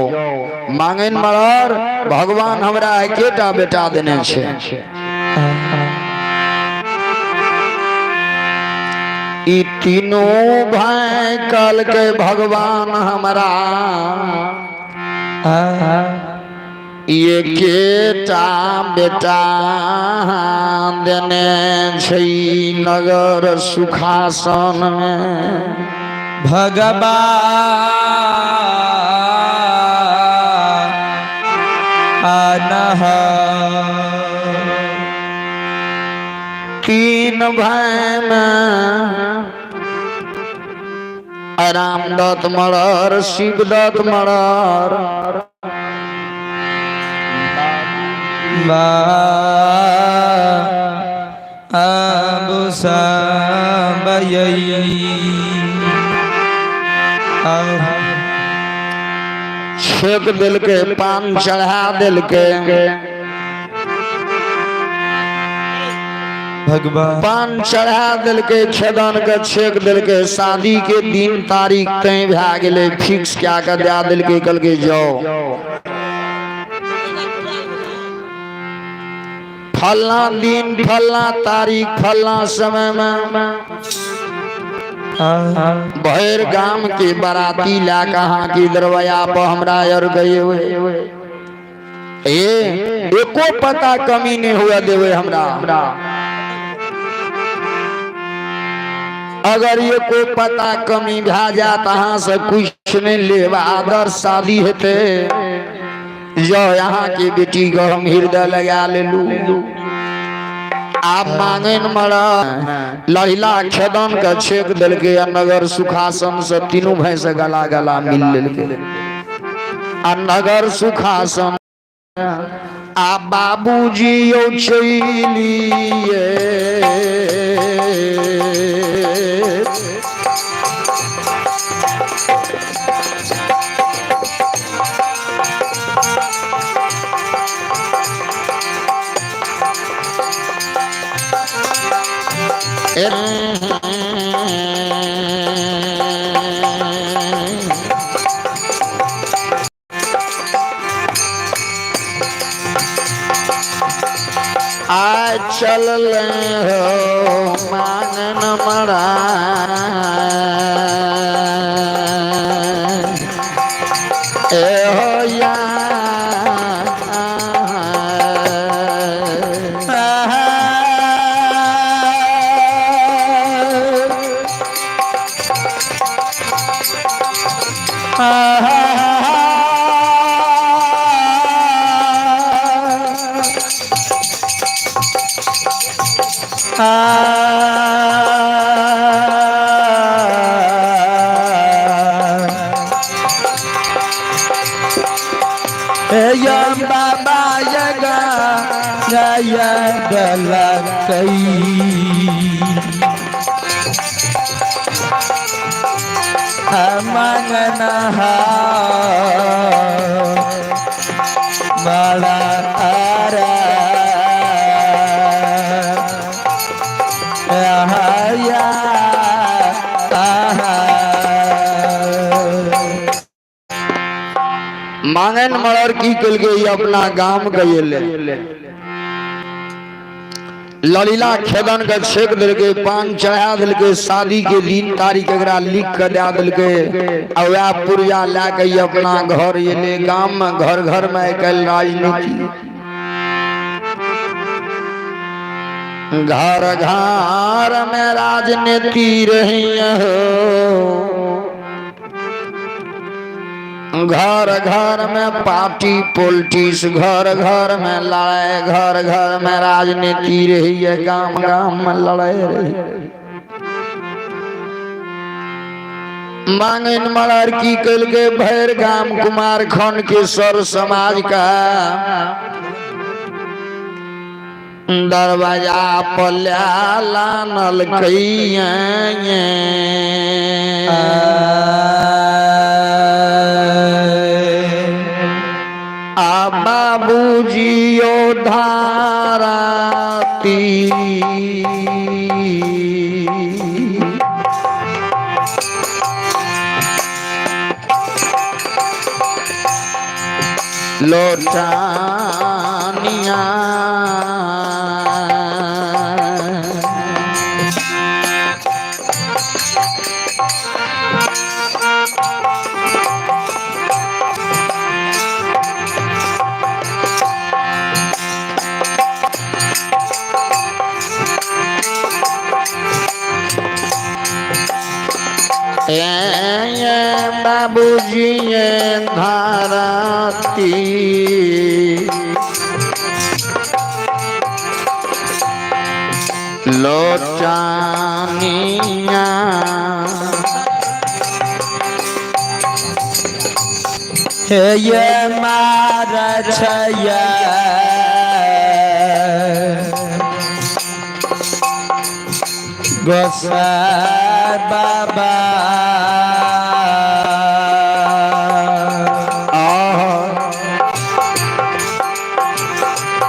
[SPEAKER 2] मांगन मलर भगवान हमरा एकेटा बेटा देने छे। ई 3 भाई कल के भगवान हमरा ये केटा बेटा देने छै नगर सुखासन में
[SPEAKER 1] भगवान।
[SPEAKER 2] 3 भाई में रामदत्त मलर शिवदत्त मलर
[SPEAKER 1] आबुसा
[SPEAKER 2] छेक दिल के पान चढ़ा दिल के
[SPEAKER 1] भगवान
[SPEAKER 2] पान चढ़ा दिल के छेदन के छेक दिल के शादी के दिन तारीख तय भै गेले फिक्स क्या कर दे दिल के कल के जाओ फलना दिन फलना तारीख फलना समय में भैर गांव के बाराती ला कहाँ की दरवाजा पर हमरा और गए हुए एको पता कमी नहीं हुआ देवे हमरा अगर ये कोई पता कमी भा जा तहाँ से कुछ नहीं लेवा आदर शादी हेते जो यहाँ की बेटी को हम हृदय लगा ले लू आप मांगे न मरा लहिला खेदन का छेक दिल के नगर सुखासन से तीनों भैंस गला गला मिल ले नगर सुखासन आ बाबूजी यो चलिए आज चल हो मांगन मरा ए हो या
[SPEAKER 1] बाबा यगा जया गला मंगना बड़ा आरा मांगन मर की कल गई अपना गांव गए ललीला खेदन के छेक दिल के पान चढ़ा दिल के शादी के दिन तारीख एकरा लिख कर दे दिल के वह पुरिया लाके अपना घर ये गांव में घर घर में कल राजनीति घर घर में राजनीति रही हो घर घर में पार्टी पॉलिटिक्स घर घर में लड़ाई घर घर में राजनीति रही है गांव गांव में लड़ाई रही मांगन मलर की कल के भैर गांव कुमार खंड के सर समाज का दरवाजा पल्या लानल कईया बाबूजी ओ धाराती लोटानिया बाबूजी धाराती लोटानिया ये मारा छया गोसाई बाबा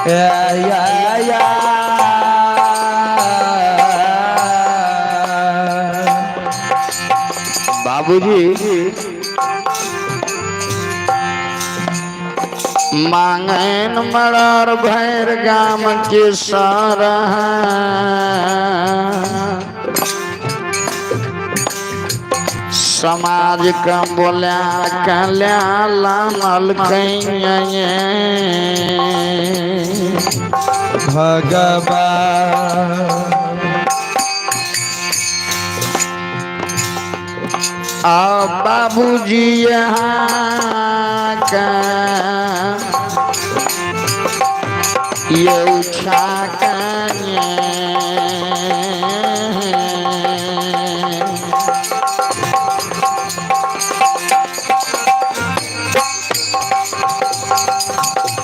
[SPEAKER 1] या
[SPEAKER 2] बाबूजी मांगन मड़र भैर गाम के सारा समाज का बोल्या कल्या लाल
[SPEAKER 1] भगवान
[SPEAKER 2] आ बाबूजी यहाँ का ये उठा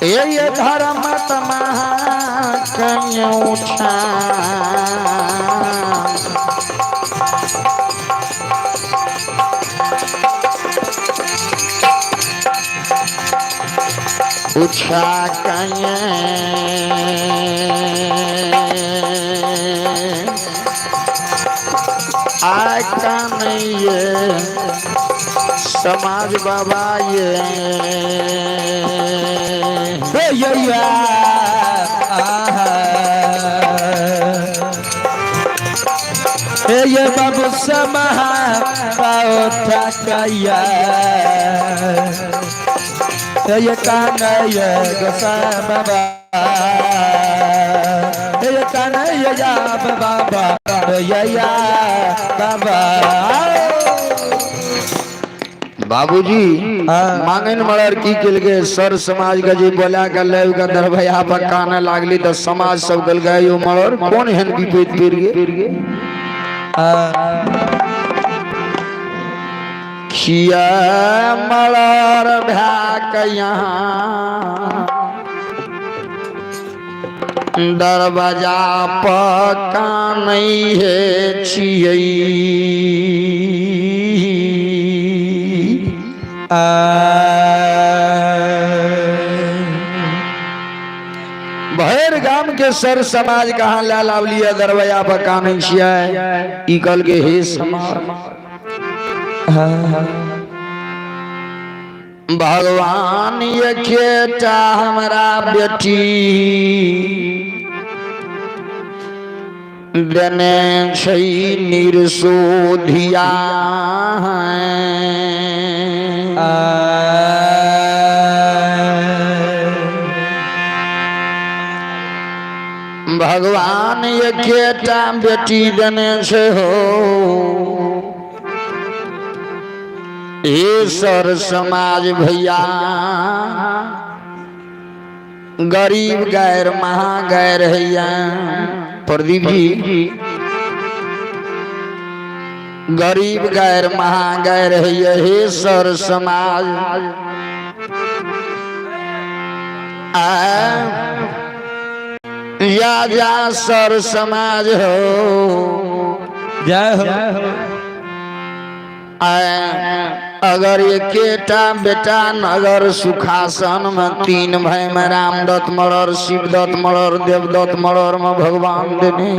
[SPEAKER 2] ये धर्म तमहा कहीं उठा उठा कहीं आका नहीं ये समाज बाबा ये
[SPEAKER 1] ये बाबू समाहा ठकैया ये कान्हैया गोसाई बाबा ये कान्हैया बाबा या बाबा
[SPEAKER 2] बाबूजी मांगन मड़र की किल गए सर समाज का जी बोला कर ले का दरभया पकाने लागली तो समाज सब गल गए यो मड़र कौन हन विपरीत पीर गे खिया मड़र भ्याक यहाँ दरवाजा पका नहीं है छियई भैर गाम के सर समाज कहाँ ला लावलिया दरवाजा पर कान छिया ई कल के हे समाज भगवान ये खेटा हमारा बेटी देने छै निर्शोधिया भगवान ये खेटा बेटी देने से हो ए सर समाज भैया गरीब गैर महागैर हैया प्रदीप जी गरीब गैर महागैर हैया हे सर समाज या सर समाज हो
[SPEAKER 1] जय हो
[SPEAKER 2] अगर ये केटा बेटा नगर सुखासन में तीन भाई में रामदत्त मरर शिवदत्त मरर देवदत्त मरर में भगवान देने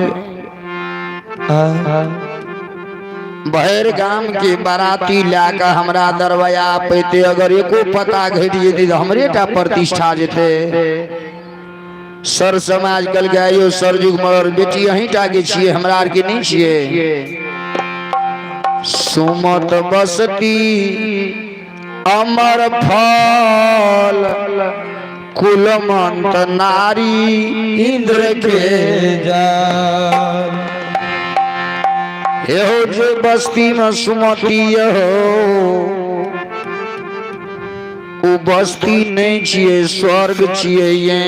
[SPEAKER 2] भैर गाम के बाराती लाकर हमरा दरवाजा पैते अगर एको पता घट जेते हमरे टा प्रतिष्ठा जेते सर समाज कल गयो सरजुग मरर बेटी यहीं टाके छिए हमरा आर के नहीं छिए सुमत बसती अमर फल कुलमंत नारी इंद्र के जान हो जो बस्ती में सुमती हो वो बस्ती नहीं छिए स्वर्ग छिए ये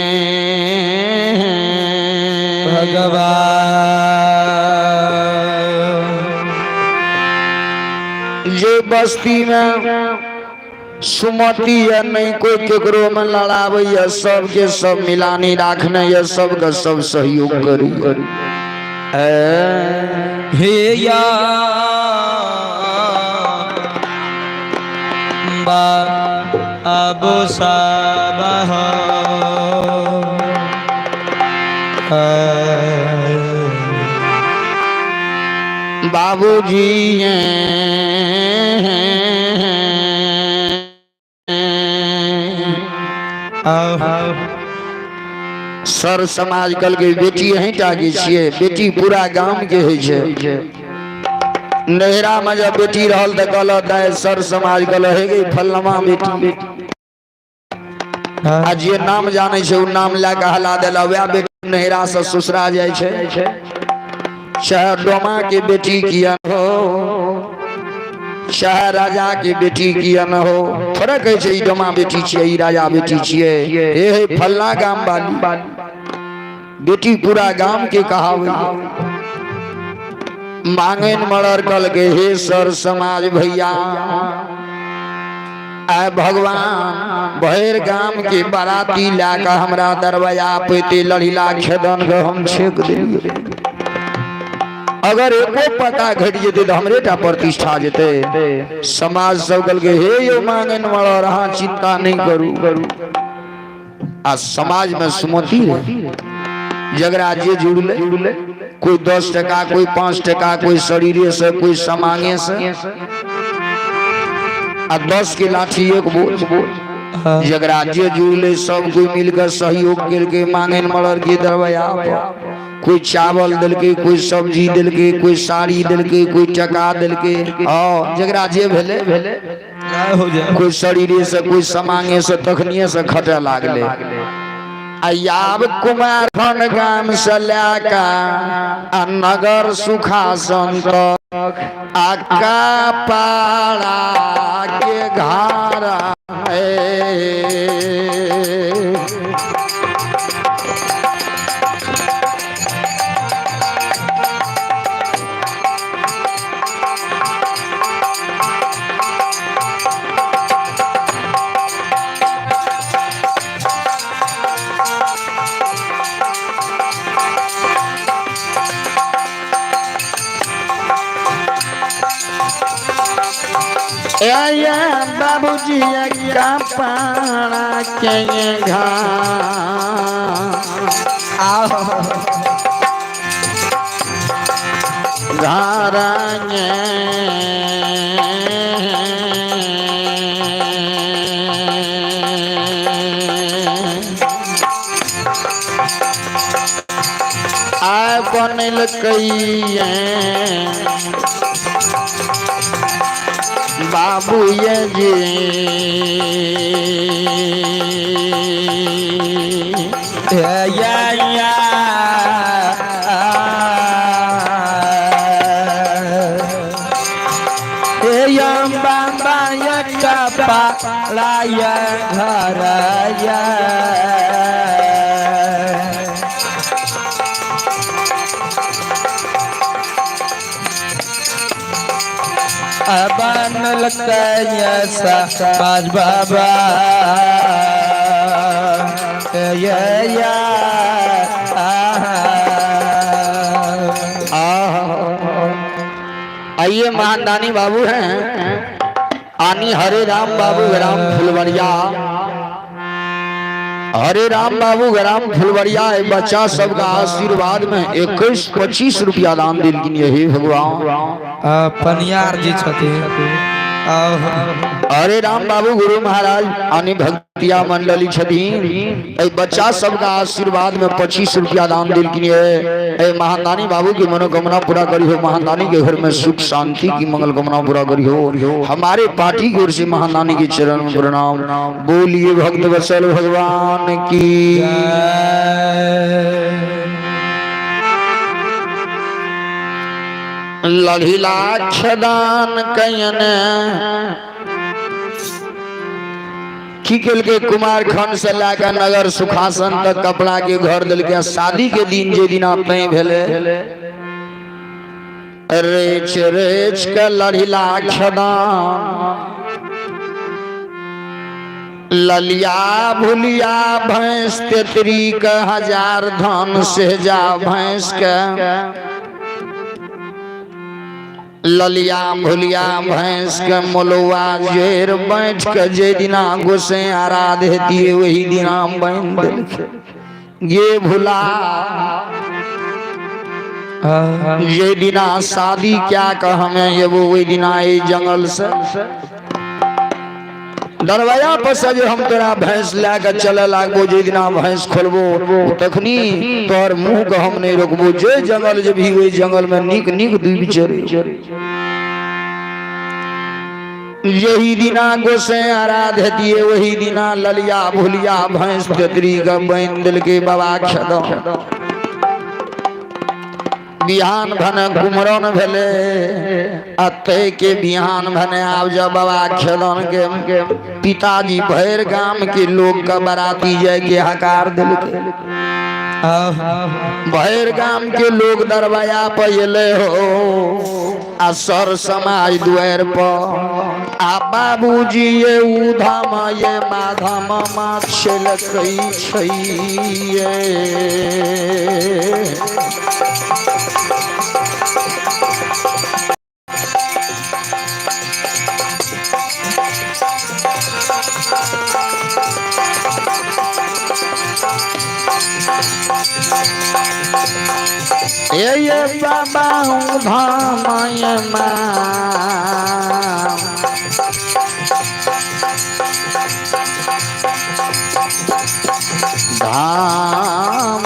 [SPEAKER 1] भगवान
[SPEAKER 2] ये बस्ती में सुमति या नहीं कोई केकरो में लड़ावे या सबके सब मिलानी राखने या सबका सब सहयोग करी
[SPEAKER 1] हे या बाबू साबह
[SPEAKER 2] बाबूजी सर समाज कल के बेटी अहीं टा के छिए, बेटी पूरा गांव के है छे। नहरा में जब बेटी रहल त कहलत है सर समाज कल है गई फलनमा बेटी। आ जे नाम जाने छे उ नाम लेके हला देला, वह बेटी नहरा से ससुरा जाय छे। चाहे डोमा के बेटी किया न हो, चाहे राजा के बेटी किया न हो, फर्क है छे। ई डोमा बेटी छे, ई राजा बेटी छे। हे फलना गांव वाली बेटी पूरा गांव के कहावे। मांगन मरर कल के हे सर समाज भैया, आय भगवान भैर गांव के बाराती लाकर हमरा दरवाजा पे लड़ीला खेदन के हम छेक देलिए। अगर एको पता घट जेते तो हमरे टा प्रतिष्ठा जेते। समाज सब कल के हे यो मांगन मरर, हाँ चिंता नहीं करू। आ समाज में सुमति जगरा जे जुड़ले, कोई 10 टका, कोई 5 टका, कोई शरीरे से, कोई समांगे से। आ 10 के लाठी एक बोझ। जगरा जे जुड़ले सब कोई मिलकर सहयोग करके मांगन मरर के दरवाजा पर कोई चावल दिलके, कोई सब्जी दिलके, कोई साड़ी दिलके, कोई टका दिलके। जगरा जे भेले कोई शरीरे से, कोई समांगे से, तखनिए से खटे लागले। आब कुमार खन गाम से लेका आ नगर सुखासन तक आका पाड़ा के घारा बाबूजी का पाड़ा के घारांगे आ बनल कई बाबू ये जी
[SPEAKER 1] या बाबा पालाया घरया बनल समाज बाबा
[SPEAKER 2] आइए महादानी बाबू हैं आनी हरे राम बाबू ग्राम फुलवरिया। हरे राम बाबू ग्राम फुलवरिया बच्चा सबका आशीर्वाद में 21-25 रुपया दान दिल हे भगवान।
[SPEAKER 1] पनियार जी छथिन
[SPEAKER 2] हरे राम बाबू गुरु महाराज आनी भक्तिया मंडली छथिन। बच्चा सबका आशीर्वाद में 25 रुपया दान दिल महादानी बाबू की मनोकामना पूरा करी हो। महादानी के घर में सुख शांति की मंगल कामना पूरा करी हो। हमारे पार्टी की ओर से महादानी के चरण में प्रणाम। बोलिए भक्त वत्सल भगवान की। लढ़िलाक्षदान कयन की के कुमार खंड से लेकर नगर सुखासन तक कपड़ा के घर दिल के। शादी के दिन जे दिन नहीं भेले रेच रेच के लढ़िलाक्षदान ललिया भुलिया भैंस 33 1000 धन से जा भैंस के ललिया भुलिया भैंस के मोलुआ जेर बैठ के जे दिना गोसे आराधती वही दिना बन देलखे ये भुला ये दिना शादी क्या कह हमें ये वो वही दिना ये जंगल से दरवाजा पर से जो हम तोरा भैंस लेकर चले लागबो जे दिना भैंस खोलबो तखनी तोर मुंह के हम नहीं रोकबो जे जंगल जे भी वही जंगल में निक निक दूब चरे यही दिना गोसे आराधती वही दिना ललिया भुलिया भैंस तेतरी का बन दिल के बाबा खेदो बिहान भने कुमरन भेले अते के बिहान भने आब जब बाबा खेदन के पिताजी भैर गाम के लोग का बराती जाय के हकार दिल के भैर गाम के लोग दरवाजा पर अले हो आ सर समाज द्वार पर आ बाबूजी ये उधाम ये माधम मा छलकै छै ये बाबा धामय धाम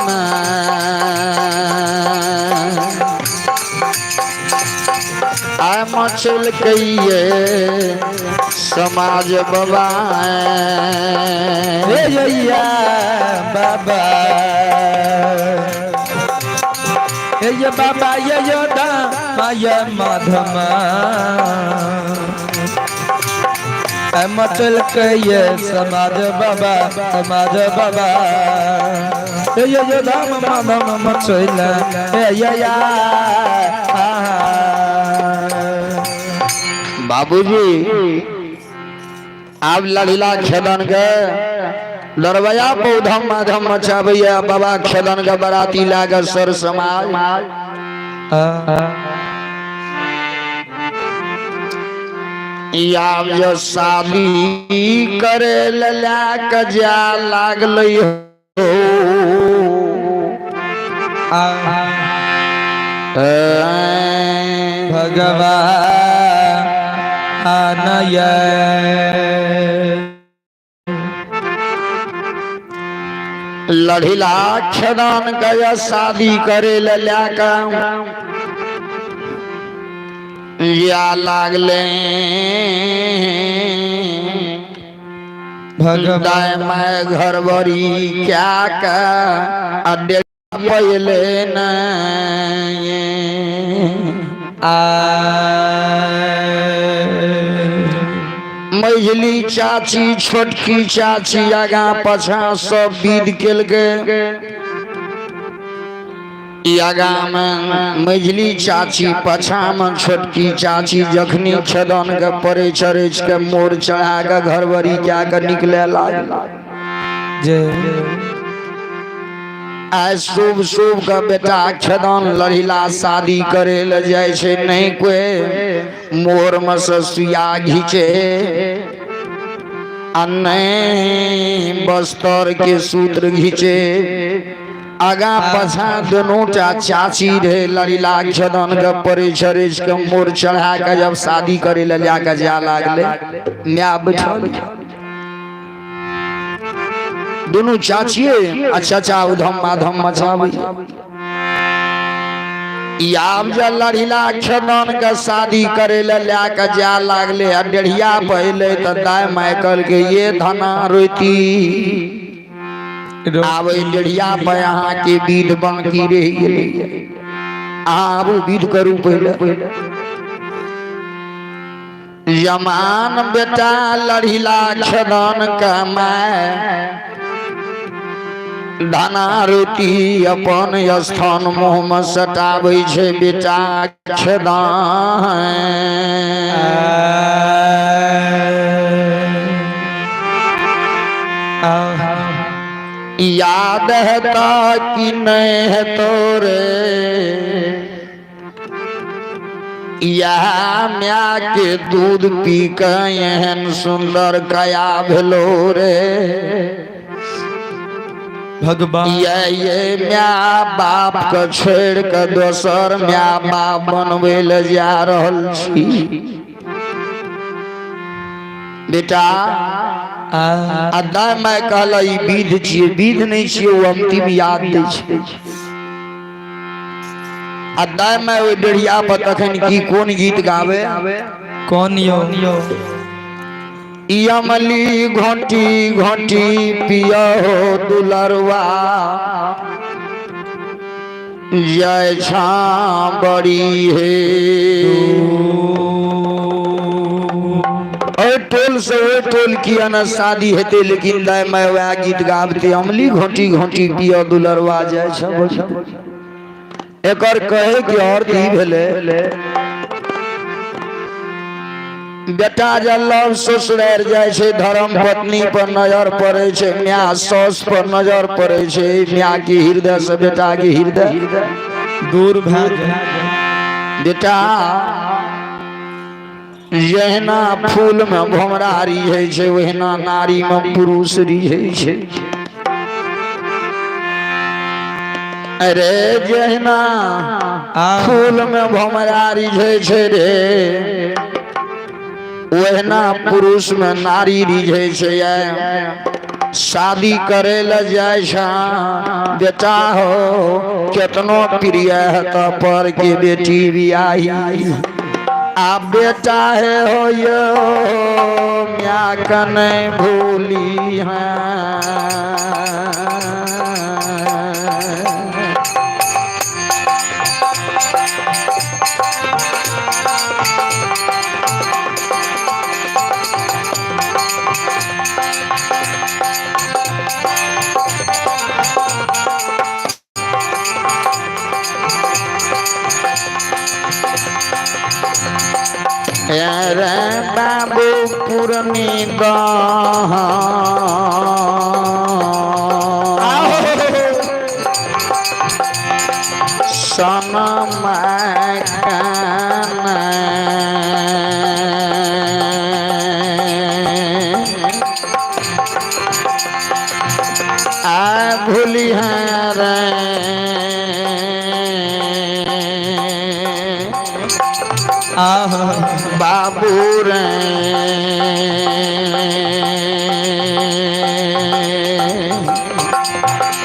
[SPEAKER 2] आ मचल कहिए समाज बाबा
[SPEAKER 1] बाबा ये बाबा ये योदा ये माधमा मचल के ये समाज बाबा ये योदा माधम मचल या
[SPEAKER 2] बाबूजी आप लड़ीला खेदन के दरवाजा पौधम माधम मचाबैया बाबा खेदन का बराती लागर सर समाज आब जो शादी करे ला के जा लागल हो
[SPEAKER 1] भगवान
[SPEAKER 2] लड़ीला खेदान का शादी करे ला या लागले भगवान मैं घर बड़ी क्या का अड्डे पहले न मझली चाची छोटकी चाची आगा पछा सब विध केल आगा में मझली चाची पछा में छोटकी चाची जखनी खेदन के परे चरेच के मोर चढ़ा के घर बड़ी क्या कर निकले लागल आज शुभ शुभ का बेटा खेदन लड़ीला शादी करे ले जाय छे नहीं कोई मोर में सुइया घीचे अन्ने बस्तर के सूत्र घीचे आगा पछा दोनों चाची रे लड़ीला खेदन के परे छरेच के मोर चढ़ा के जब शादी करे ले जाके जा लागले म्या बैठल दोनों चाचिए अच्छा उधम माधम मचाबी आब जब लड़ीला खेदन के शादी करे ले के जा लागले डेढ़िया पहले तो दाय माइकल के ये धना रोती आब डेढ़िया पे यहाँ के विध बाकी रह गए आब विध करू पहले जमान बेटा लड़ीला खेदन का माय धना रोटी अपन स्थान मुँह में सटाबै छे बेटा खेदान याद है कि नहीं है तोरे या म्या के दूध पी के एहन सुंदर कया भेलो रे
[SPEAKER 1] भगवान
[SPEAKER 2] ये म्या बाप के छोड़ के दोसर म्या बाप बनवे ले जा रहल छी बेटा आ दाय मैं कहला ई विध छियै विध नहीं छियै वो अंतिम याद दै छै आ दाय मैं ओइ डेढ़िया पर तखन की कोन गीत गावे
[SPEAKER 1] कौन यो
[SPEAKER 2] ई अमली घोंटी घोंटी पिया हो दुलरवा जय छा बड़ी है टोल से वो टोल किया ना शादी हेते लेकिन दाय मैं वह गीत गाबते अमली घोंटी घोंटी पिया दुलरवा जय छा एकर कहे के अर्थ ई भेले बेटा जल्लभ ससुरार जाय छै धर्म पत्नी पर नजर पड़े छै मां सास पर नजर पड़े छै मां के हृदय से बेटा के हृदय
[SPEAKER 1] दूर भाग
[SPEAKER 2] बेटा जहना फूल में भमरा रिझै छै ओहिना नारी में पुरुष रिझै छै अरे जहना फूल में भमरा रिझै छै रे ओहना पुरुष में नारी रिझै छै शादी करे ल जाय छा बेटा हो केतनो प्रिय है पर के बेटी बियाही आ बेटा है हो यो म्या कने भूली है रे बाबू पुरनी सनम आ भूली रे बाबू रे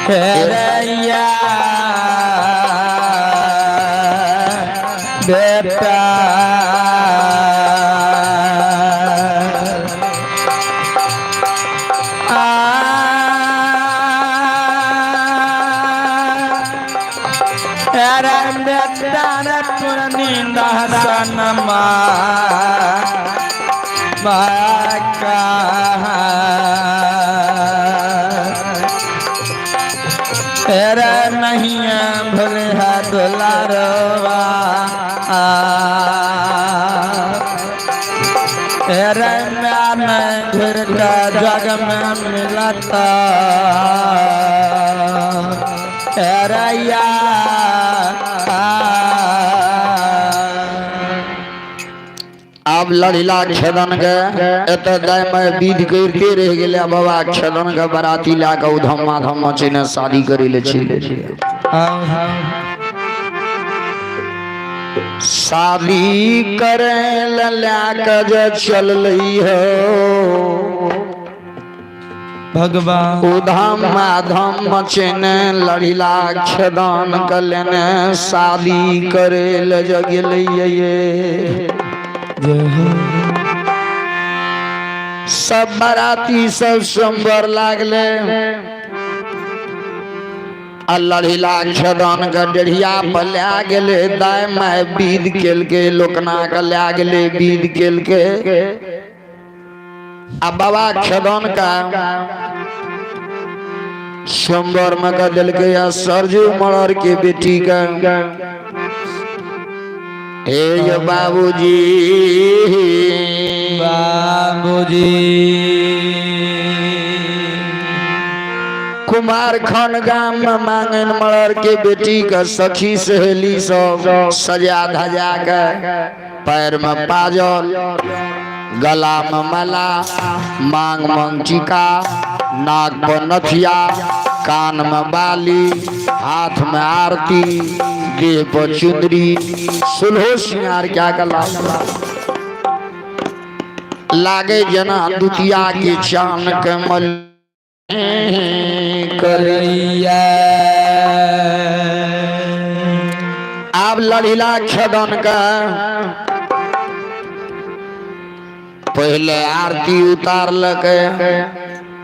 [SPEAKER 1] रैया बेटा सनमा बाका तेरा नहीं भले दुलारवा तेरे में फिर का जग में मिलता तेरा या
[SPEAKER 2] अब लड़िला खेदन के एत दाय में विध करते रह गेले बाबा खेदन के बराती ला के उधम्मा धम्मा चिने शादी करे ले छिले शादी करे ला के जे चल लई हो
[SPEAKER 1] भगवान
[SPEAKER 2] उधम्मा धम्मा चिने लड़िला खेदन के लेने शादी करे ले गेले ये सब बाराती सब संबर लागले लड़िला खेदन के डेढ़िया पर ला गेले दाय माय विध केल के लोकना के ला गेले विध केल के आ बाबा खेदन का संबर में का दिल के सरजू मरर के बेटी का हे बाबूजी
[SPEAKER 1] बाबूजी
[SPEAKER 2] कुमार खन गाम में मांगन मलर के बेटी का सखी सहेली सब सजा धजा के पैर में पाजल, गला में माला, मांग मंचिका, नाक पर नथिया, कान में बाली, हाथ में आरती, देह पर चुंदरी, सुलहो सिंगार क्या गला लागे जना दुतिया के चान के मल
[SPEAKER 1] करैया।
[SPEAKER 2] अब लड़ीला खेदन का पहले आरती उतार लके,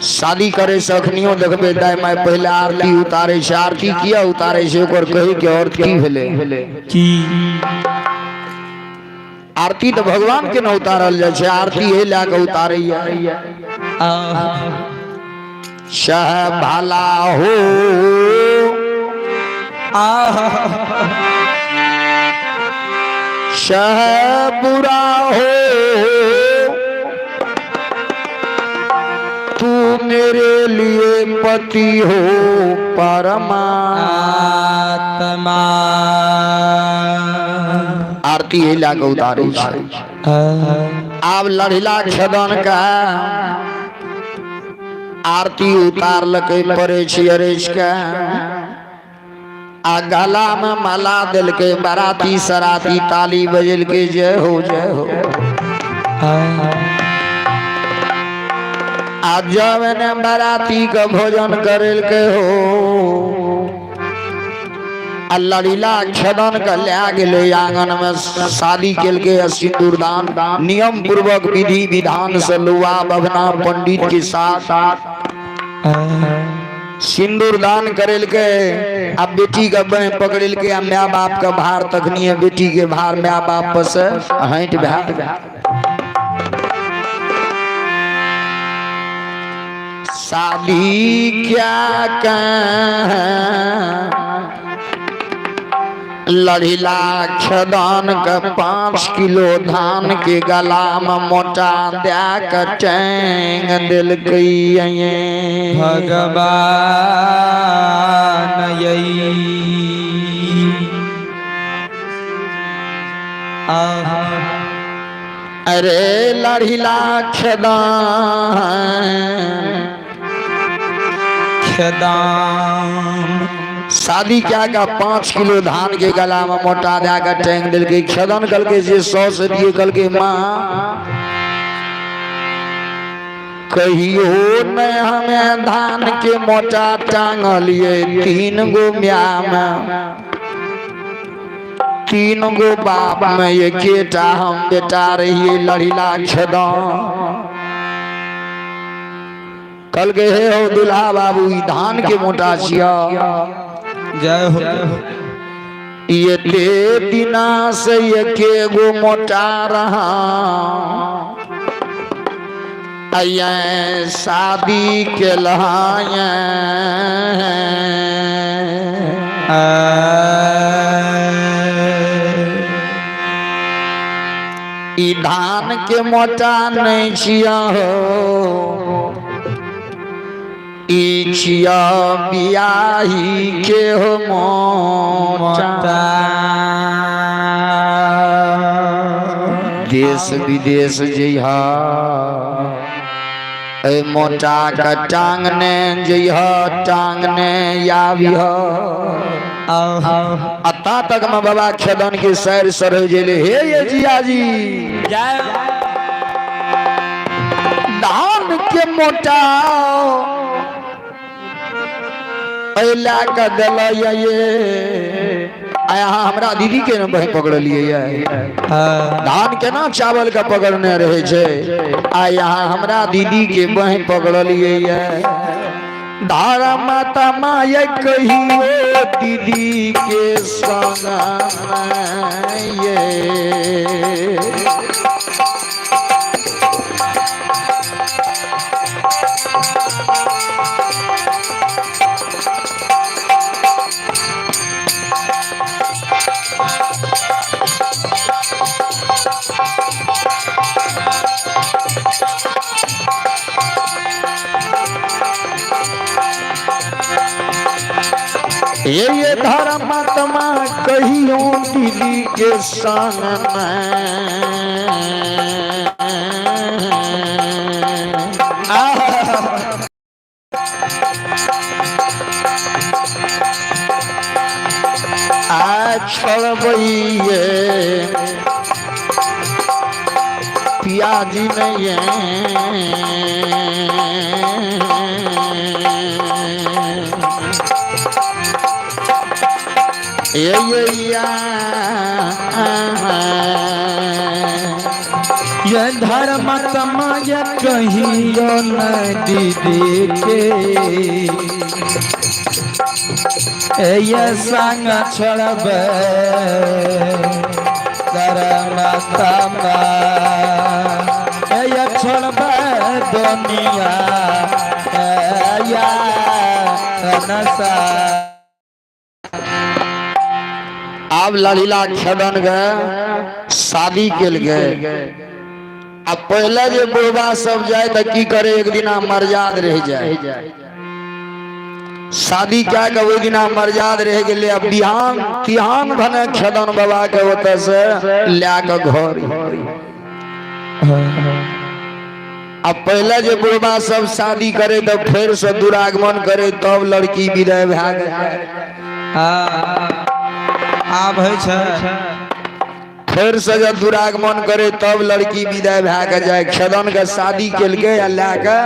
[SPEAKER 2] शादी करे सखनियो देखबे दाई माय पहले आरती उतारे से। आरती किया उतारे से ओकर कहे के अर्थ की भेले
[SPEAKER 1] की
[SPEAKER 2] आरती तो भगवान के न उतारल जाय छै, आरती हे ला के उतारे सह भाला हो सह बुरा हो, तू मेरे लिए पति हो परमात्मा। आरती हे ला के उतारे छै। आब लड़िला खेदन का आरती उतार लके पड़े छै अरेच के, आ गला में माला दिल के, बाराती सराती ताली बजल के जय हो जय हो। आज जब मैंने बाराती का भोजन करल के हो, लड़ीला खेदन का ले गेले आंगन में, शादी केल के सिंदूर दान नियम पूर्वक विधि विधान से लुआ बभना पंडित के साथ सिंदूर दान करेल के। अब बेटी का बह पकड़ल के, माँ बाप का भार तखनी है, बेटी के भार माँ बाप से हट भा। शादी क्या कह लड़ीला खेदन का 5 किलो धान के गला में मोटा दे के टेंग दिल
[SPEAKER 1] भगवान
[SPEAKER 2] अरे लड़ीला खेदान शादी क्या का 5 किलो धान के गला में मोटा दे के टेंग दिल के। खेदन कल के जे 100 से दिए कल के माँ कहियो न हमें धान के मोटा टांगलिए, 3 गो म्या में 3 गो बाप में ये केटा हम बेटा रहिए लड़ीला खेदन। कल के हे हो दुल्हा बाबू धान के मोटा छिया
[SPEAKER 1] जय हो।
[SPEAKER 2] ये ते दिना से ये के गो मोटा रहा, शादी के लहाए ई धान के मोटा नहीं छिया हो, ई छिया बियाही के हो मोटा। देश विदेश जइहा ए मोटा का टांगने जइहा, टांगने याविह। अता तक में बाबा खेदन के सैर सर जेले हे ये जिया जी धान के मोटा पहला का गला ये आया हमरा दीदी के न बह पकड़ लिए धान के ना चावल का पकड़ने रहे छे, आ यहाँ हमरा दीदी के बह पकड़ लिए धारा माता माया कहियो दीदी के संग ये ये धर्मात्मा कहियो दीदी के संग छोड़बैये पियाजी नहीं
[SPEAKER 1] ये धर्म तमाय कहियो न दीदी के ये संग छोड़ब धर्म तमा ये छोड़ब दुनिया या नशा।
[SPEAKER 2] अब ललीला खेदन गए शादी के गए। अब पहले जो बुढ़वा सब जाए तो की करे, एक दिना मर्याद रह जाए। शादी क्या के वो दिना मर्याद रह गए। अब बिहान तिहान भने खेदन बाबा के ओत से ला के घर। अब पहले जो बुढ़वा सब शादी करे तो फिर से दुरागमन करे तब लड़की विदाई भए जाए। फिर से जब दुरागमन करे तब लड़की विदाई भए के जाए। खेदन के शादी के या लाके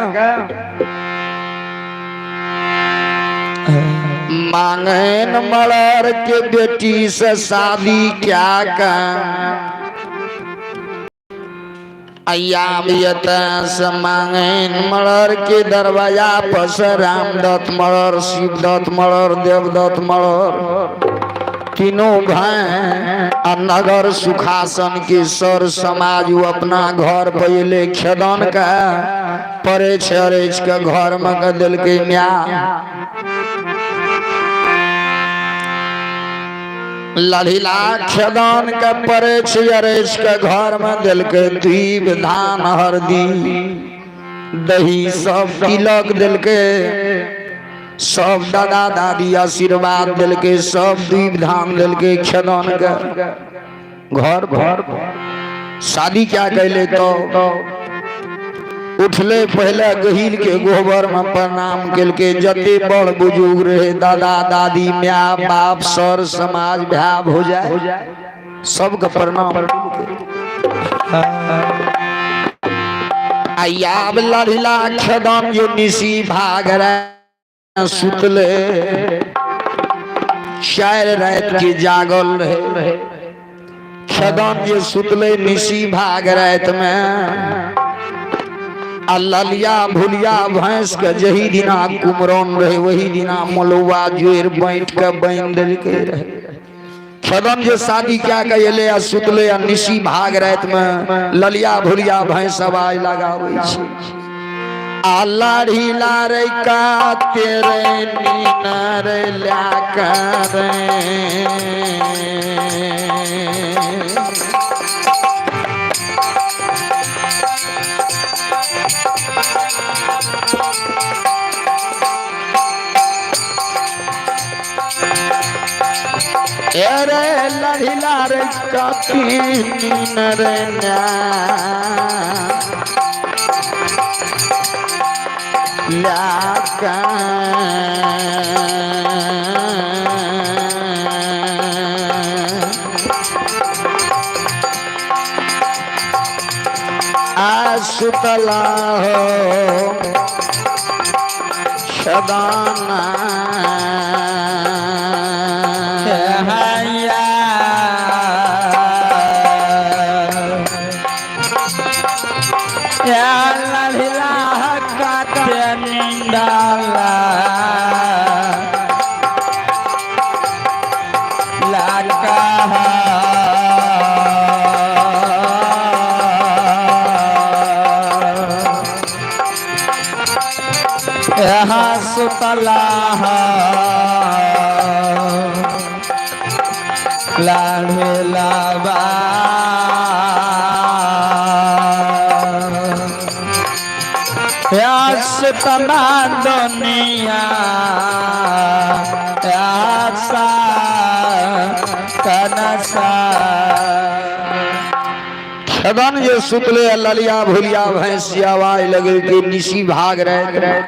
[SPEAKER 2] मांगन मलर के बेटी से शादी क्या का से मांगन मलर के दरवाजा पर से रामदत्त मलर, शिवदत्त मलर, देवदत्त मलर तीनों भाई नगर सुखासन के सर समाज अपना घर पहले खेदन का परेछ अरेछ के घर में के दिल के न्याय। ललीला खेदन के परेछ अरेछ के घर में दिल के दीप धान हरदी दही सब तिलक दिल के सब दादा दादी आशीर्वाद दिल के सब दीप धाम दिल के खेदन के घर घर शादी क्या कैले तो उठले पहले गहिल के गोबर में प्रणाम कल के जते बड़ बुजुर्ग रहे दादा दादी माँ बाप सर समाज भाई भौजाई सबके प्रणाम। आयाब ललीला खेदन जो निसी भाग रहे सुतले 4 रात के जागल रहे। खेदन जे सुतले निसी भाग रात में ललिया भुलिया भैंस के जही दिना कुमरन रहे वही दिना मलुआ जोर बैठ के बांध देलके रहे। खेदन जे शादी क्या के सुतले निसी भाग रात में ललिया भुलिया भैंस आवाज लगावे छै लाड़ी लारे का तेरे नीनर ला कर अरे लाड़ी लारे का नीनर ला सुतला हो सदाना सुतला लाढ़े लाबा सुतना दुनिया खेदन जे सुतले ललिया भुलिया भैंसिया आवाज लगे कि निशी भाग रहे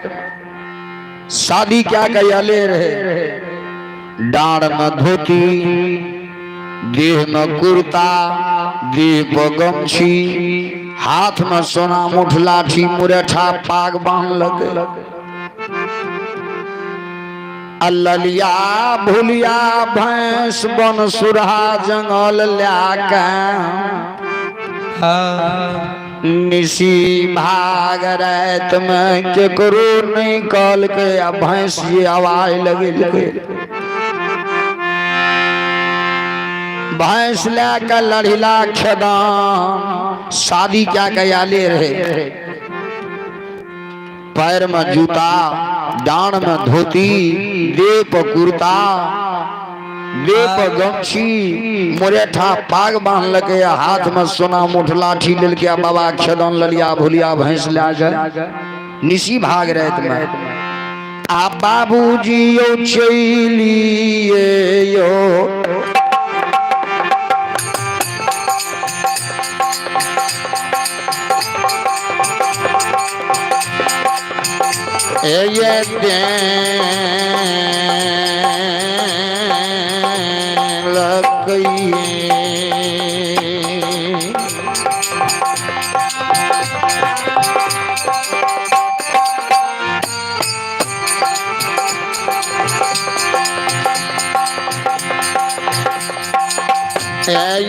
[SPEAKER 2] शादी क्या कयाले रहे डांड में धोती देह में कुर्ता देह पर गमछी हाथ में सोना मुठ लाठी मुरेठा पाग बांध लगे ललिया भुलिया भैंस बन सुरहा जंगल ल्याके निशी भाग रात में केकरो नहीं कल के भैंस ये आवाज लगे भैंस लेकर लड़िला खेदान शादी क्या कयाले रहे पैर में जूता डांड में धोती देह पर कुर्ता देह पर गमछी मुरेठा पाग बांध लगे हाथ में सोना मुठ लाठी ले के बाबा खेदन ललिया भुलिया भैंस लागे निशी भाग रहे में आ बाबूजी यो चलिए यो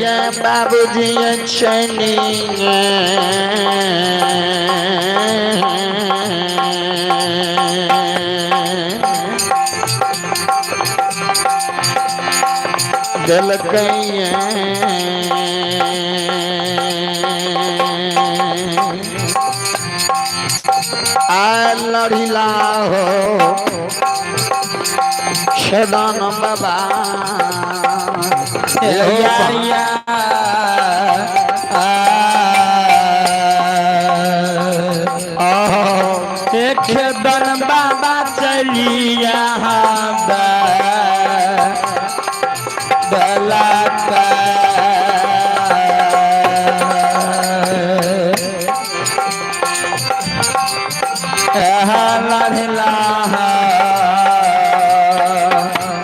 [SPEAKER 2] ये बाबूजी चनी दिल आ लड़िला हो खेदन बाबा
[SPEAKER 1] खेदन बाबा चलिया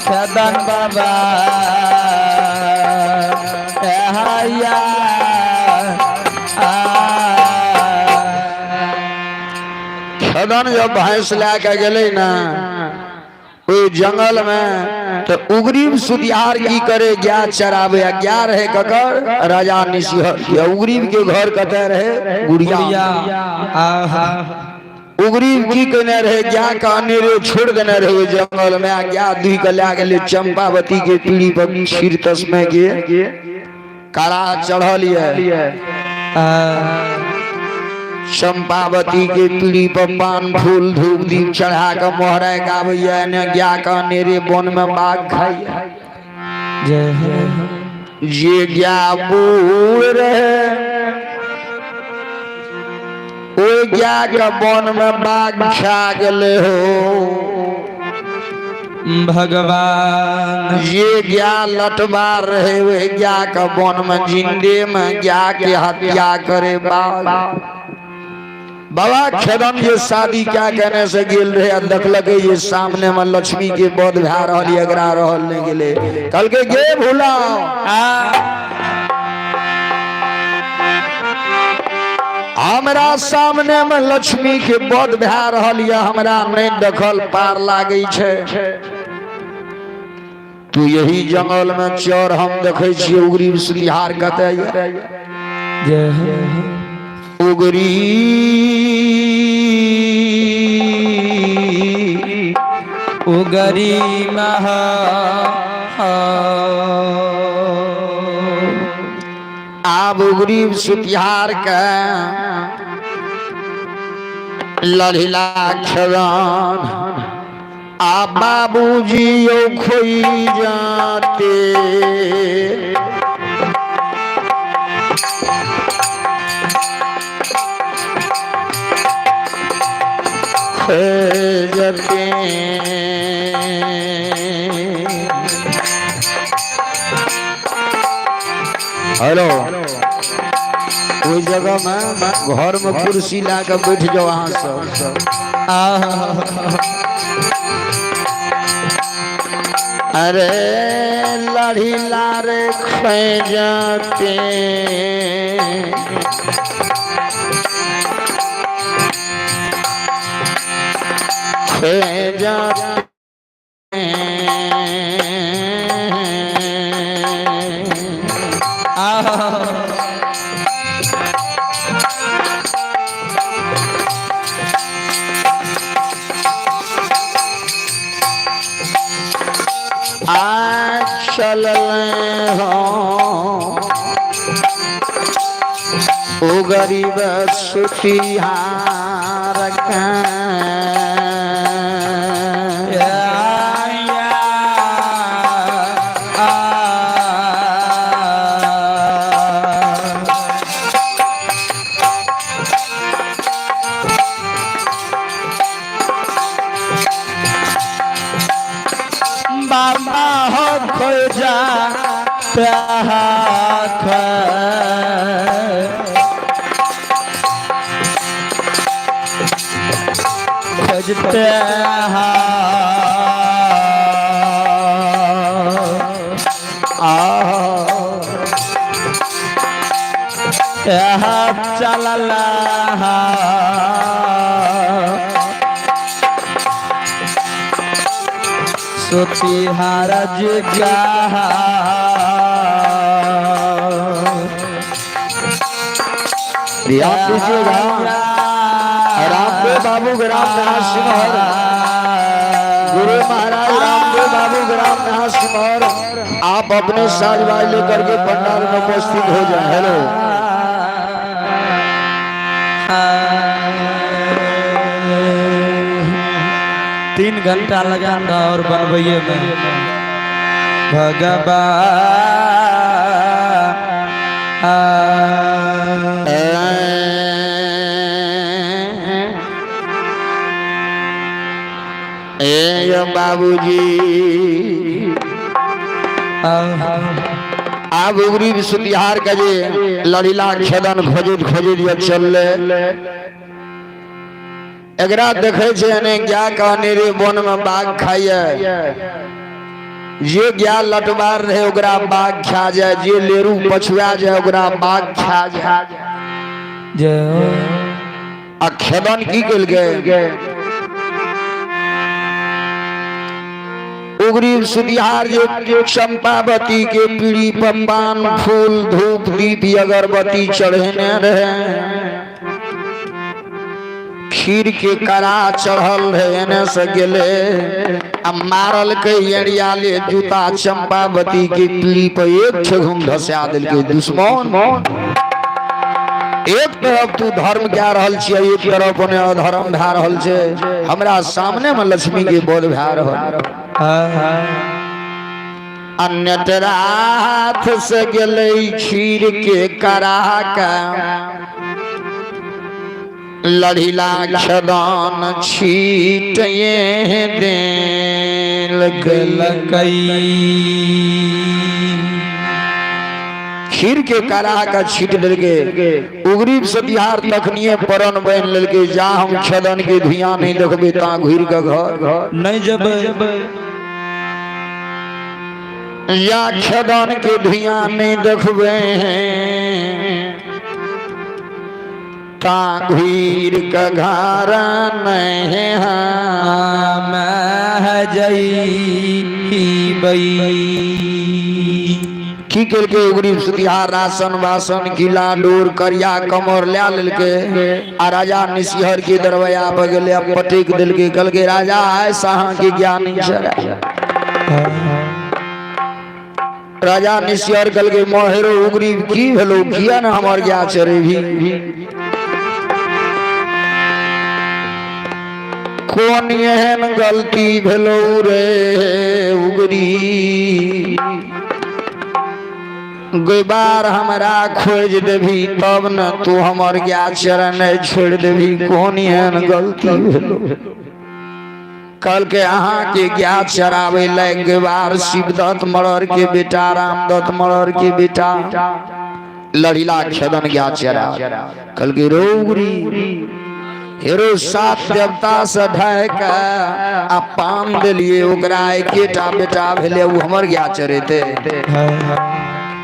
[SPEAKER 1] खेदन बाबा
[SPEAKER 2] खेदन जब भैंस लेके गले ना कोई जंगल में तो उग्रीव सुतिहार की करे गया चरावे गया रहे ककर राजा निशिहर उग्रीव के घर कते रहे गुड़िया उग्रीव की कहने रहे गया का अनेरे छोड़ देने रहे जंगल में गया दुई के ला गए चंपावती के पीढ़ी पर क्षीर तस्मे के काला चढ़ल चंपावती के पीढ़ी पर पान फूल धूप दीप चढ़ा के मोहरा गावैया ने गया का अनेरे वन में बाघ खाइया जे गया बूढ़ रहे ओ गया के वन में बाघ खा गले हो
[SPEAKER 1] भगवान
[SPEAKER 2] ये गया लटवार रहे वे गया का वन में जिंदे में गया के हत्या करे बाबा खेदन ये शादी क्या कहने से गेल रहे देखल ये सामने में लक्ष्मी के बोध भा रही अगरा रहने गेले कल के गे भूला हमरा सामने में लक्ष्मी के बोध भा रही हमरा नहीं देखल पार लागे छे तू यही जंगल में चोर हम देखे छिए उग्री सुतिहार कते उग्री
[SPEAKER 1] उगरी महा
[SPEAKER 2] आब उग्री सुतिहार के लड़िला खेदन आ बाबूजी यो खोई जाते जते हेलो कोई जगह में घर में कुर्सी ला के बैठ जाओ अहाँ सब। अरे लड़ी लारे जाते जाते चल हो ओ गरीब सुखिहार
[SPEAKER 1] बाबा हो खोजा खोजते चला सुतिहार
[SPEAKER 2] ध्यान दीजिएगा। रामदेव बाबू ग्राम नहासिमहर, गुरु महाराज रामदेव बाबू ग्राम नहासिमहर, आप अपने साजबाज लेकर के पंडाल में उपस्थित हो जाए। हेलो
[SPEAKER 1] 3 घंटा लगा था और बनवैये में
[SPEAKER 2] बाबूजी आप उगरी सुतिहार का जे लड़ीला खेदन खोजत खोजत चल एकरा देखे छे ने क्या कहने रे वन में बाघ खाइए जे गया लटबार रहे ओकरा बाघ खा जाए, जे लेरू पछुआ जाए ओकरा बाघ खा जाए। आ खेदन की कल गए उगरी सुतिहार जो चंपावती के पीढ़ी पर पान फूल धूप दीप अगरबत्ती चढ़ेने रहे, खीर के करा चढ़ल रहे से गेले आ मारल के एरिया ले जूता चंपावती के पीढ़ी पर एक ठेहुम धसा दिल के दुश्मन। एक तरफ तू धर्म क्या रहल छियै, एक तरफ ने अधर्म भा रहल छे, हमरा सामने में लक्ष्मी के बोध भा रहल। अन्य हाथ से गेले खीर के करा का लड़ीला खेदान छीटिए दिल खीर के करा का छीट दिलके उगरी सतिहार तखनिए परन बन ललके जा हम खेदन के धिया नहीं देखबे ता घुर के घर
[SPEAKER 1] नहीं जब
[SPEAKER 2] या खेदन के धिया नहीं देखबे ता घुर के घर नहीं की के उगरी सुतिहार राशन वासन किला डोर करिया कमर ला लेके आ राजा निसिहर के दरवाजा पर गेले पटेक दिलके कल के राजा आय साहा के ज्ञान छे। राजा निसिहर कल के मोहरो उगरी की भेलो किया ना हमर ज्ञा चरे भी कौन एहन गलती भेलो रे उगरी गोबार हमरा खोज देवी तब न तू हमर ज्ञा चरण छोड़ देवी कौन एहन गलती भेलो। कल के अहाँ के ज्ञा चरावे लग गोबार शिवदत्त मरर के बेटा रामदत्त मरर के बेटा लड़ीला खेदन गया चरा कल के रोगरी हेरो सात देवता से ढाई का आ पान दिलिए ओकरा एकेटा बेटा भेले उ हमर गया चरे थे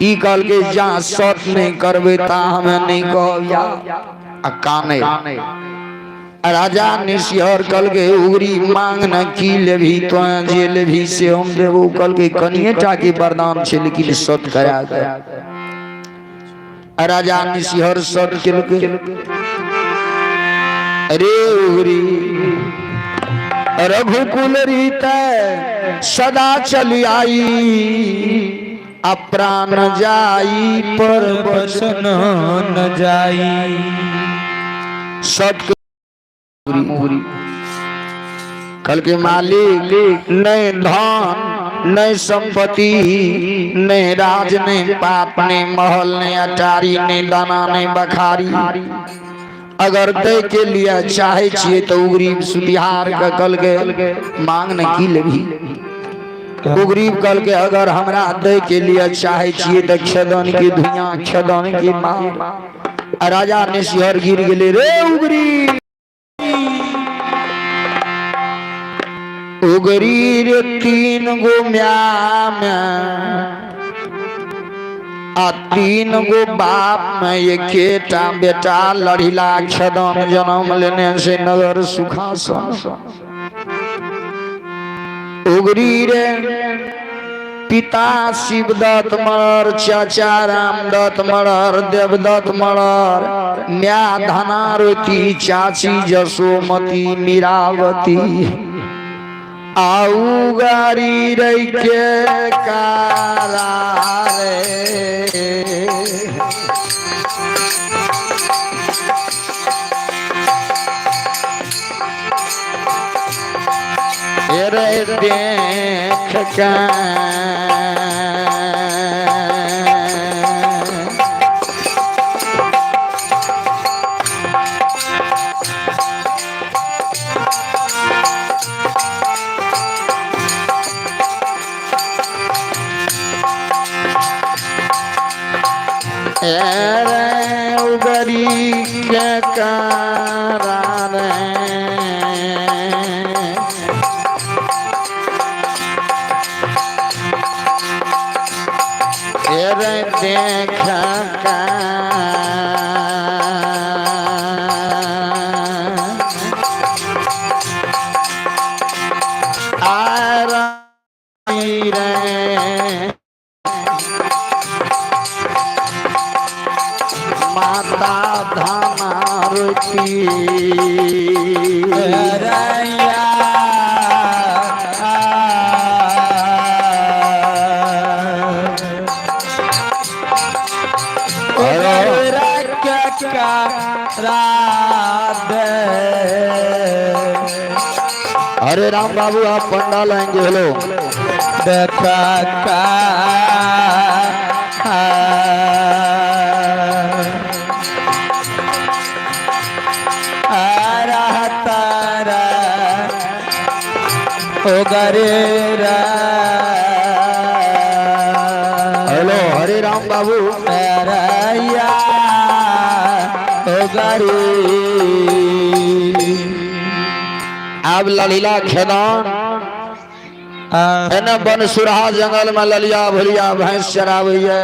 [SPEAKER 2] ई कल के जहाँ सत नहीं करबे ता हमें नहीं कहया आ काने राजा निशिहर कल के उगरी मांग न की लेभी तो जे लेभी से हम देबो कल के कनिएटा के वरदान छे लेकिन सत करा गया राजा निशिहर सत के अरे उगरी रघुकुल रीता सदा चली आई अप्राण जाई पर
[SPEAKER 1] वचन न जाई
[SPEAKER 2] सत कल के मालिक नहीं धन नहीं संपत्ति नहीं राज नहीं पाप नहीं महल नहीं अटारी नहीं दाना नहीं बखारी अगर दे के लिए चाहे छिए तो उगरीब सुतिहार का कल के मांग न की लेभी उगरीब कल के अगर हमरा दे के लिए चाहे छिए तो खेदन की धुइयां खेदन की मां राजा ने सिहर गिर गेले रे उगरी उगरी रे तीन गो म्याम आ तीन गो बाप में एकेटा बेटा लड़ीला खेदन जन्म लेने से नगर सुखासन उगरी रे पिता शिवदत्त मरर चाचा रामदत्त मरर देवदत्त मरर म्या धनारती चाची जसोमती मीरावती आऊ गारी रही के कारा रे देख का उगरी के कारण देख माता धनारती अरे राम बाबू आप पंडाल आएंगे हेलो
[SPEAKER 1] देखा का तारा उगरेरा
[SPEAKER 2] हेलो हरे राम बाबू
[SPEAKER 1] रैया उगरी
[SPEAKER 2] अब ललीला खेदान एने बन सुरहा जंगल में ललिया भलिया भैंस चरावैया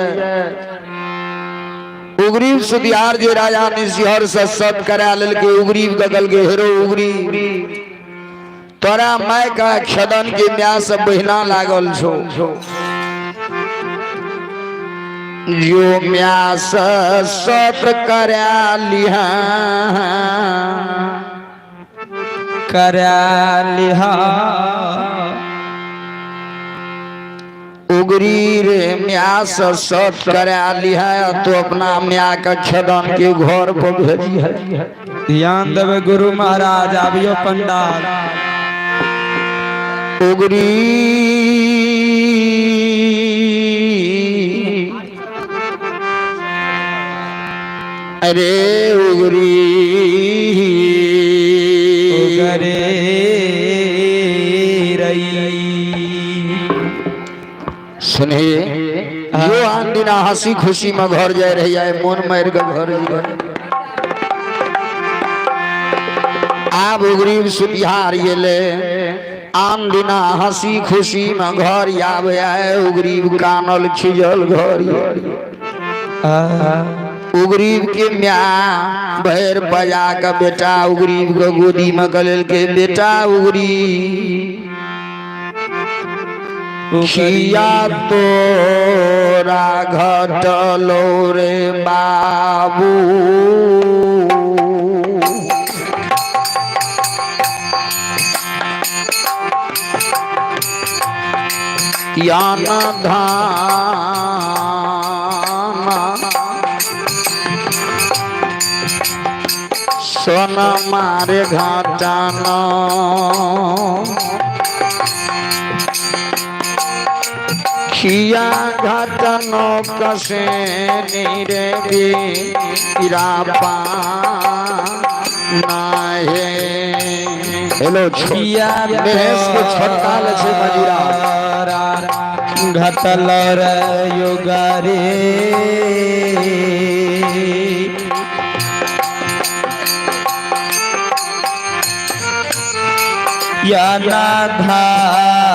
[SPEAKER 2] उगरीब सुतिहार जे राजा निशिहर से सत करा लेलके उगरीब गगल के हेरो उगरी तोरा माय का खेदन के म्या से बहिना लागल छो जो म्या से सत करा लिहा उगरी रे म्या से सत करा लिहा तो अपना म्या का खेदन के घर पर भेजी है
[SPEAKER 1] ध्यान देवे गुरु महाराज आबियो पंडाल
[SPEAKER 2] उगरी अरे उगरी सुनिए यो आन दिना हंसी खुशी में घर जाए रही है मन मार के घर आब गरीब सुतिहार ये ले आन दिना हंसी खुशी में घर आब आए गरीब कानल खिजल घर उगरीब के म्या भैर बजा के बेटा उगरीब के गोदी में कल के बेटा उगरी खिया तोरा घटलो रे बाबू या न धाना सोना मारे घाटाना खिया घाटनो कसे नीरे गिरापा नाहे हेलो
[SPEAKER 1] खिया
[SPEAKER 2] बेहस के छटकाल छे मजीरा
[SPEAKER 1] घटल रे युगारे या ना धाना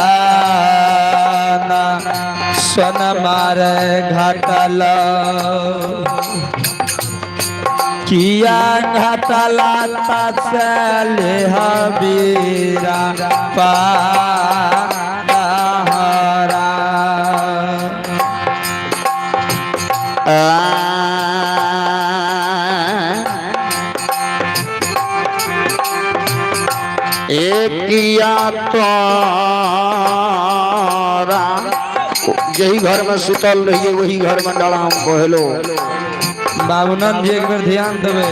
[SPEAKER 1] सन मारे घाटल किया घाटला तसले हबीरा पाहरा
[SPEAKER 2] किया तोरा यही घर में सुतल रहिए वही घर में डराम कहलो
[SPEAKER 1] बाबूनंद जी एक बार ध्यान देवे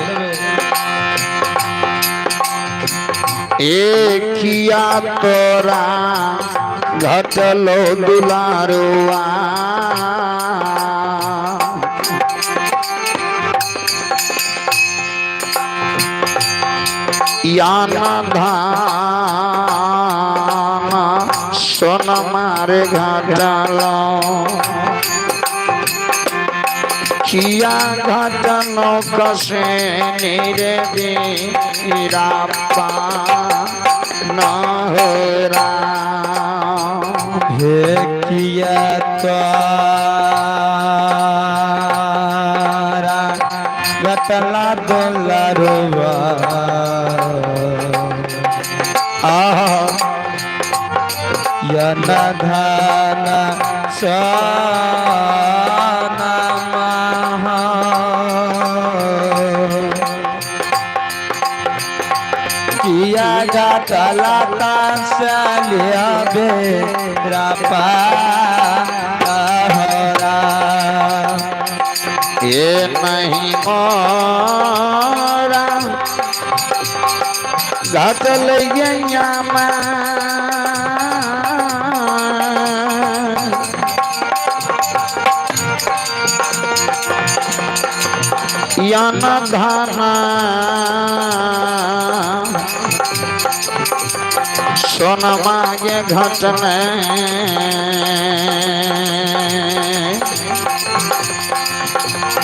[SPEAKER 2] किया तोरा घटलो दुलारुआ याना धाना सोन मारे घाटलो किया घाटनो कसे नीरे गिरापा न होरा
[SPEAKER 1] हे किया तोरा घटला दुलारुआ या न धाना सोना किया घाटला तसलिया बेरा पाहरा
[SPEAKER 2] ये नहीं मोरा घटल या न धाना सोनमा के घटने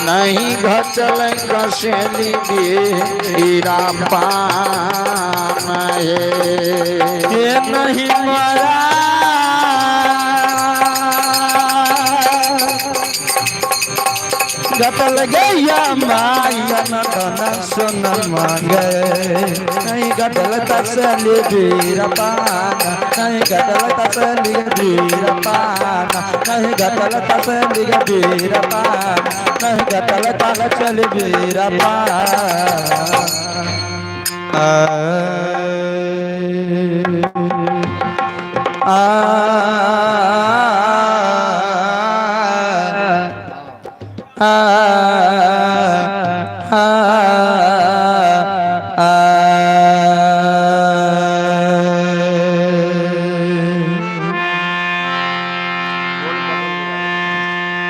[SPEAKER 2] नहीं घटल कसेली गिरा पान
[SPEAKER 1] ये नहीं मरा घटल गया माया न धन सुन मांगे नहीं घटल तसली वीर पाना नहीं घटल तसली वीर पाना नहीं घटल तसली वीर पाना नहीं घटल तसली वीर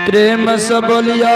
[SPEAKER 1] प्रेम से बोलिया